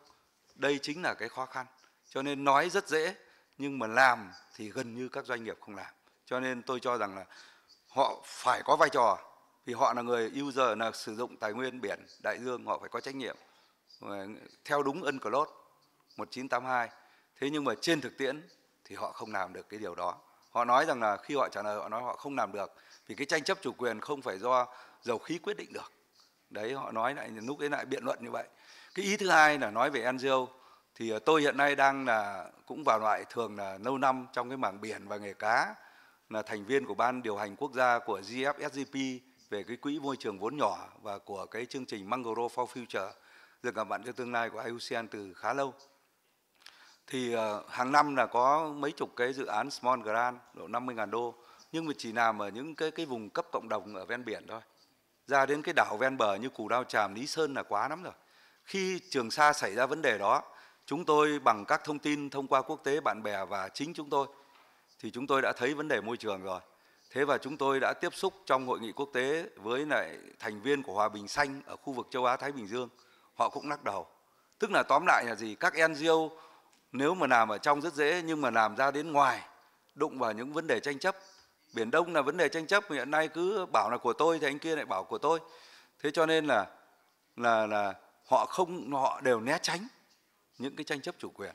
Đây chính là cái khó khăn. Cho nên nói rất dễ, nhưng mà làm thì gần như các doanh nghiệp không làm. Cho nên tôi cho rằng là họ phải có vai trò, vì họ là người user, là sử dụng tài nguyên biển, đại dương, họ phải có trách nhiệm theo đúng UNCLOS 1982. Thế nhưng mà trên thực tiễn thì họ không làm được cái điều đó. Họ nói rằng là khi họ trả lời họ nói họ không làm được vì cái tranh chấp chủ quyền không phải do dầu khí quyết định được. Đấy, họ nói lại lúc ấy lại biện luận như vậy. Cái ý thứ hai là nói về NGO, thì tôi hiện nay đang là cũng vào loại thường là lâu năm trong cái mảng biển và nghề cá, là thành viên của ban điều hành quốc gia của GFSGP về cái quỹ môi trường vốn nhỏ và của cái chương trình Mangrove for Future, rừng ngập mặn cho tương lai của IUCN từ khá lâu. Thì hàng năm là có mấy chục cái dự án small grant độ 50.000 đô, nhưng mà chỉ làm ở những cái vùng cấp cộng đồng ở ven biển thôi. Ra đến cái đảo ven bờ như Cù Lao Chàm, Lý Sơn là quá lắm rồi. Khi Trường Sa xảy ra vấn đề đó, chúng tôi bằng các thông tin thông qua quốc tế, bạn bè và chính chúng tôi, thì chúng tôi đã thấy vấn đề môi trường rồi. Thế và chúng tôi đã tiếp xúc trong hội nghị quốc tế với lại thành viên của Hòa bình Xanh ở khu vực châu Á Thái Bình Dương. Họ cũng lắc đầu. Tức là tóm lại là gì? Các NGO nếu mà làm ở trong rất dễ, nhưng mà làm ra đến ngoài, đụng vào những vấn đề tranh chấp. Biển Đông là vấn đề tranh chấp, hiện nay cứ bảo là của tôi thì anh kia lại bảo của tôi. Thế cho nên là họ đều né tránh những cái tranh chấp chủ quyền.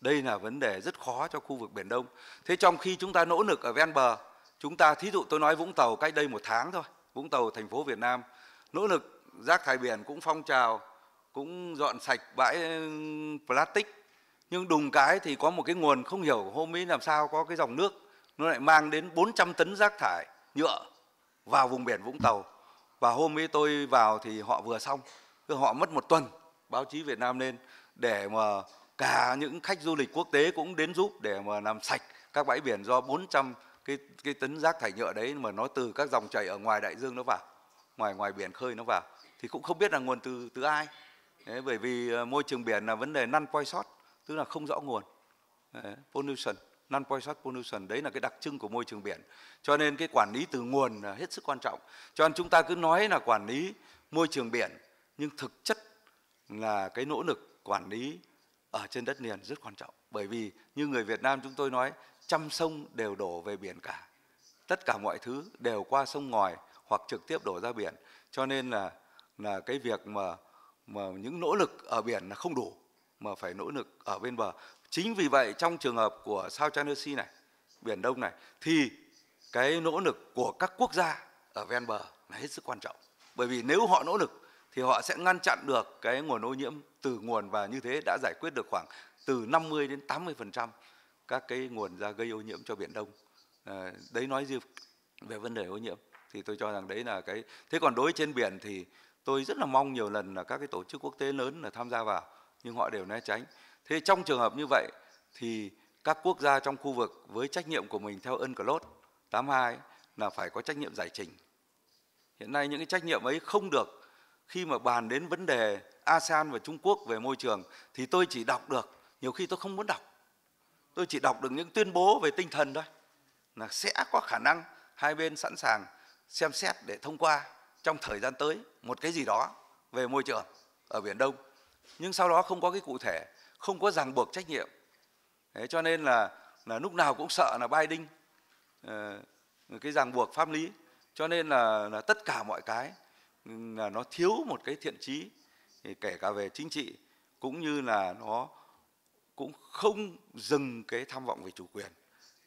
Đây là vấn đề rất khó cho khu vực Biển Đông. Thế trong khi chúng ta nỗ lực ở ven bờ, chúng ta thí dụ tôi nói Vũng Tàu cách đây 1 tháng thôi, Vũng Tàu thành phố Việt Nam, nỗ lực rác thải biển cũng phong trào, cũng dọn sạch bãi plastic. Nhưng đùng cái thì có một cái nguồn không hiểu hôm ấy làm sao có cái dòng nước, nó lại mang đến 400 tấn rác thải nhựa vào vùng biển Vũng Tàu. Và hôm ấy tôi vào thì họ vừa xong, họ mất 1 tuần, báo chí Việt Nam lên để mà cả những khách du lịch quốc tế cũng đến giúp để mà làm sạch các bãi biển, do 400 cái tấn rác thải nhựa đấy mà nó từ các dòng chảy ở ngoài đại dương nó vào, ngoài biển khơi nó vào, thì cũng không biết là nguồn từ ai. Đấy, bởi vì môi trường biển là vấn đề non-poisson, tức là không rõ nguồn. Pollution, non-poisson pollution, đấy là cái đặc trưng của môi trường biển. Cho nên cái quản lý từ nguồn là hết sức quan trọng. Cho nên chúng ta cứ nói là quản lý môi trường biển, nhưng thực chất là cái nỗ lực quản lý ở trên đất liền rất quan trọng. Bởi vì như người Việt Nam chúng tôi nói, trăm sông đều đổ về biển cả. Tất cả mọi thứ đều qua sông ngòi hoặc trực tiếp đổ ra biển. Cho nên là cái việc mà những nỗ lực ở biển là không đủ, mà phải nỗ lực ở bên bờ. Chính vì vậy trong trường hợp của South China Sea này, Biển Đông này, thì cái nỗ lực của các quốc gia ở ven bờ là hết sức quan trọng. Bởi vì nếu họ nỗ lực thì họ sẽ ngăn chặn được cái nguồn ô nhiễm từ nguồn, và như thế đã giải quyết được khoảng từ 50 đến 80% các cái nguồn ra gây ô nhiễm cho Biển Đông. Đấy nói riêng về vấn đề ô nhiễm thì tôi cho rằng đấy là cái. Thế còn đối trên biển thì tôi rất là mong nhiều lần là các cái tổ chức quốc tế lớn là tham gia vào, nhưng họ đều né tránh. Thế trong trường hợp như vậy thì các quốc gia trong khu vực với trách nhiệm của mình theo UNCLOS 82 là phải có trách nhiệm giải trình. Hiện nay những cái trách nhiệm ấy không được. Khi mà bàn đến vấn đề ASEAN và Trung Quốc về môi trường thì tôi chỉ đọc được, nhiều khi tôi không muốn đọc. Tôi chỉ đọc được những tuyên bố về tinh thần thôi, là sẽ có khả năng hai bên sẵn sàng xem xét để thông qua trong thời gian tới một cái gì đó về môi trường ở Biển Đông. Nhưng sau đó không có cái cụ thể, không có ràng buộc trách nhiệm. Thế cho nên là lúc nào cũng sợ là binding, cái ràng buộc pháp lý. Cho nên là tất cả mọi cái là nó thiếu một cái thiện chí, kể cả về chính trị, cũng như là nó cũng không dừng cái tham vọng về chủ quyền.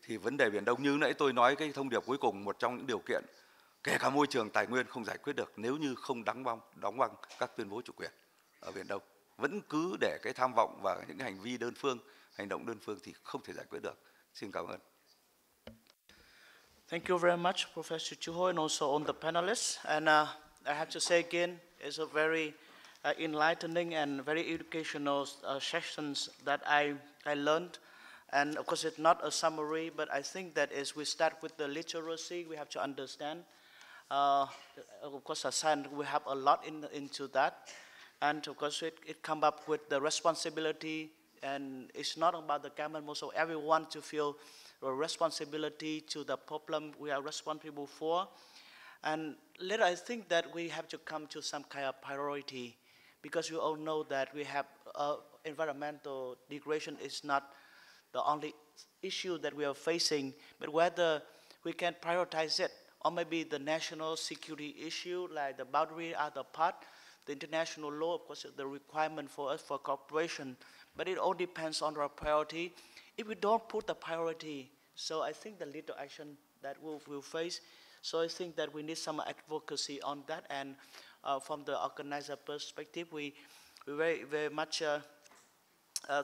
Thì vấn đề Biển Đông như nãy tôi nói cái thông điệp cuối cùng, một trong những điều kiện kể cả môi trường tài nguyên không giải quyết được nếu như không đóng băng các tuyên bố chủ quyền ở Biển Đông. Vẫn cứ để cái tham vọng và những hành vi đơn phương, hành động đơn phương thì không thể giải quyết được. Xin cảm ơn. Thank you very much, Professor Chu Hoi, and also all the panelists. And I have to say again, it's a very enlightening and very educational sessions that I learned. And of course, it's not a summary, but I think that as we start with the literacy, we have to understand. Of course, as science, we have a lot into that. And of course, it comes up with the responsibility, and it's not about the government, also everyone to feel a responsibility to the problem we are responsible for. And later, I think that we have to come to some kind of priority, because you all know that we have environmental degradation is not the only issue that we are facing, but whether we can prioritize it, or maybe the national security issue, like the boundary other part, the international law, of course, the requirement for us for cooperation, but it all depends on our priority. If we don't put the priority, so I think the little action that we'll face. So I think that we need some advocacy on that, and from the organizer perspective, we very, very much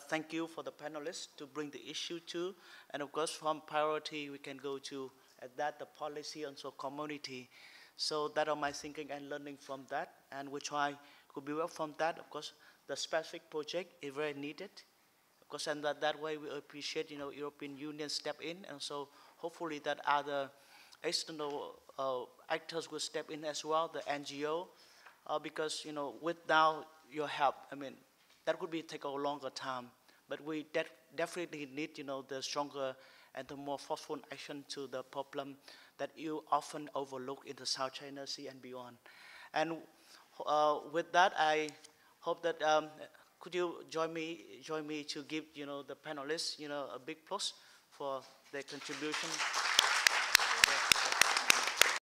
thank you for the panelists to bring the issue to, and of course from priority we can go to at that the policy and so community. So that are my thinking and learning from that, and we try to build up from that. Of course, the specific project is very needed, of course, and that way we appreciate, you know, European Union step in, and so hopefully that other external actors will step in as well, the NGO, because, you know, without your help, I mean, that would take a longer time, but we definitely need, you know, the stronger and the more forceful action to the problem that you often overlook in the South China Sea and beyond. And with that, I hope that could you join me to give, you know, the panelists, you know, a big plus for their contribution.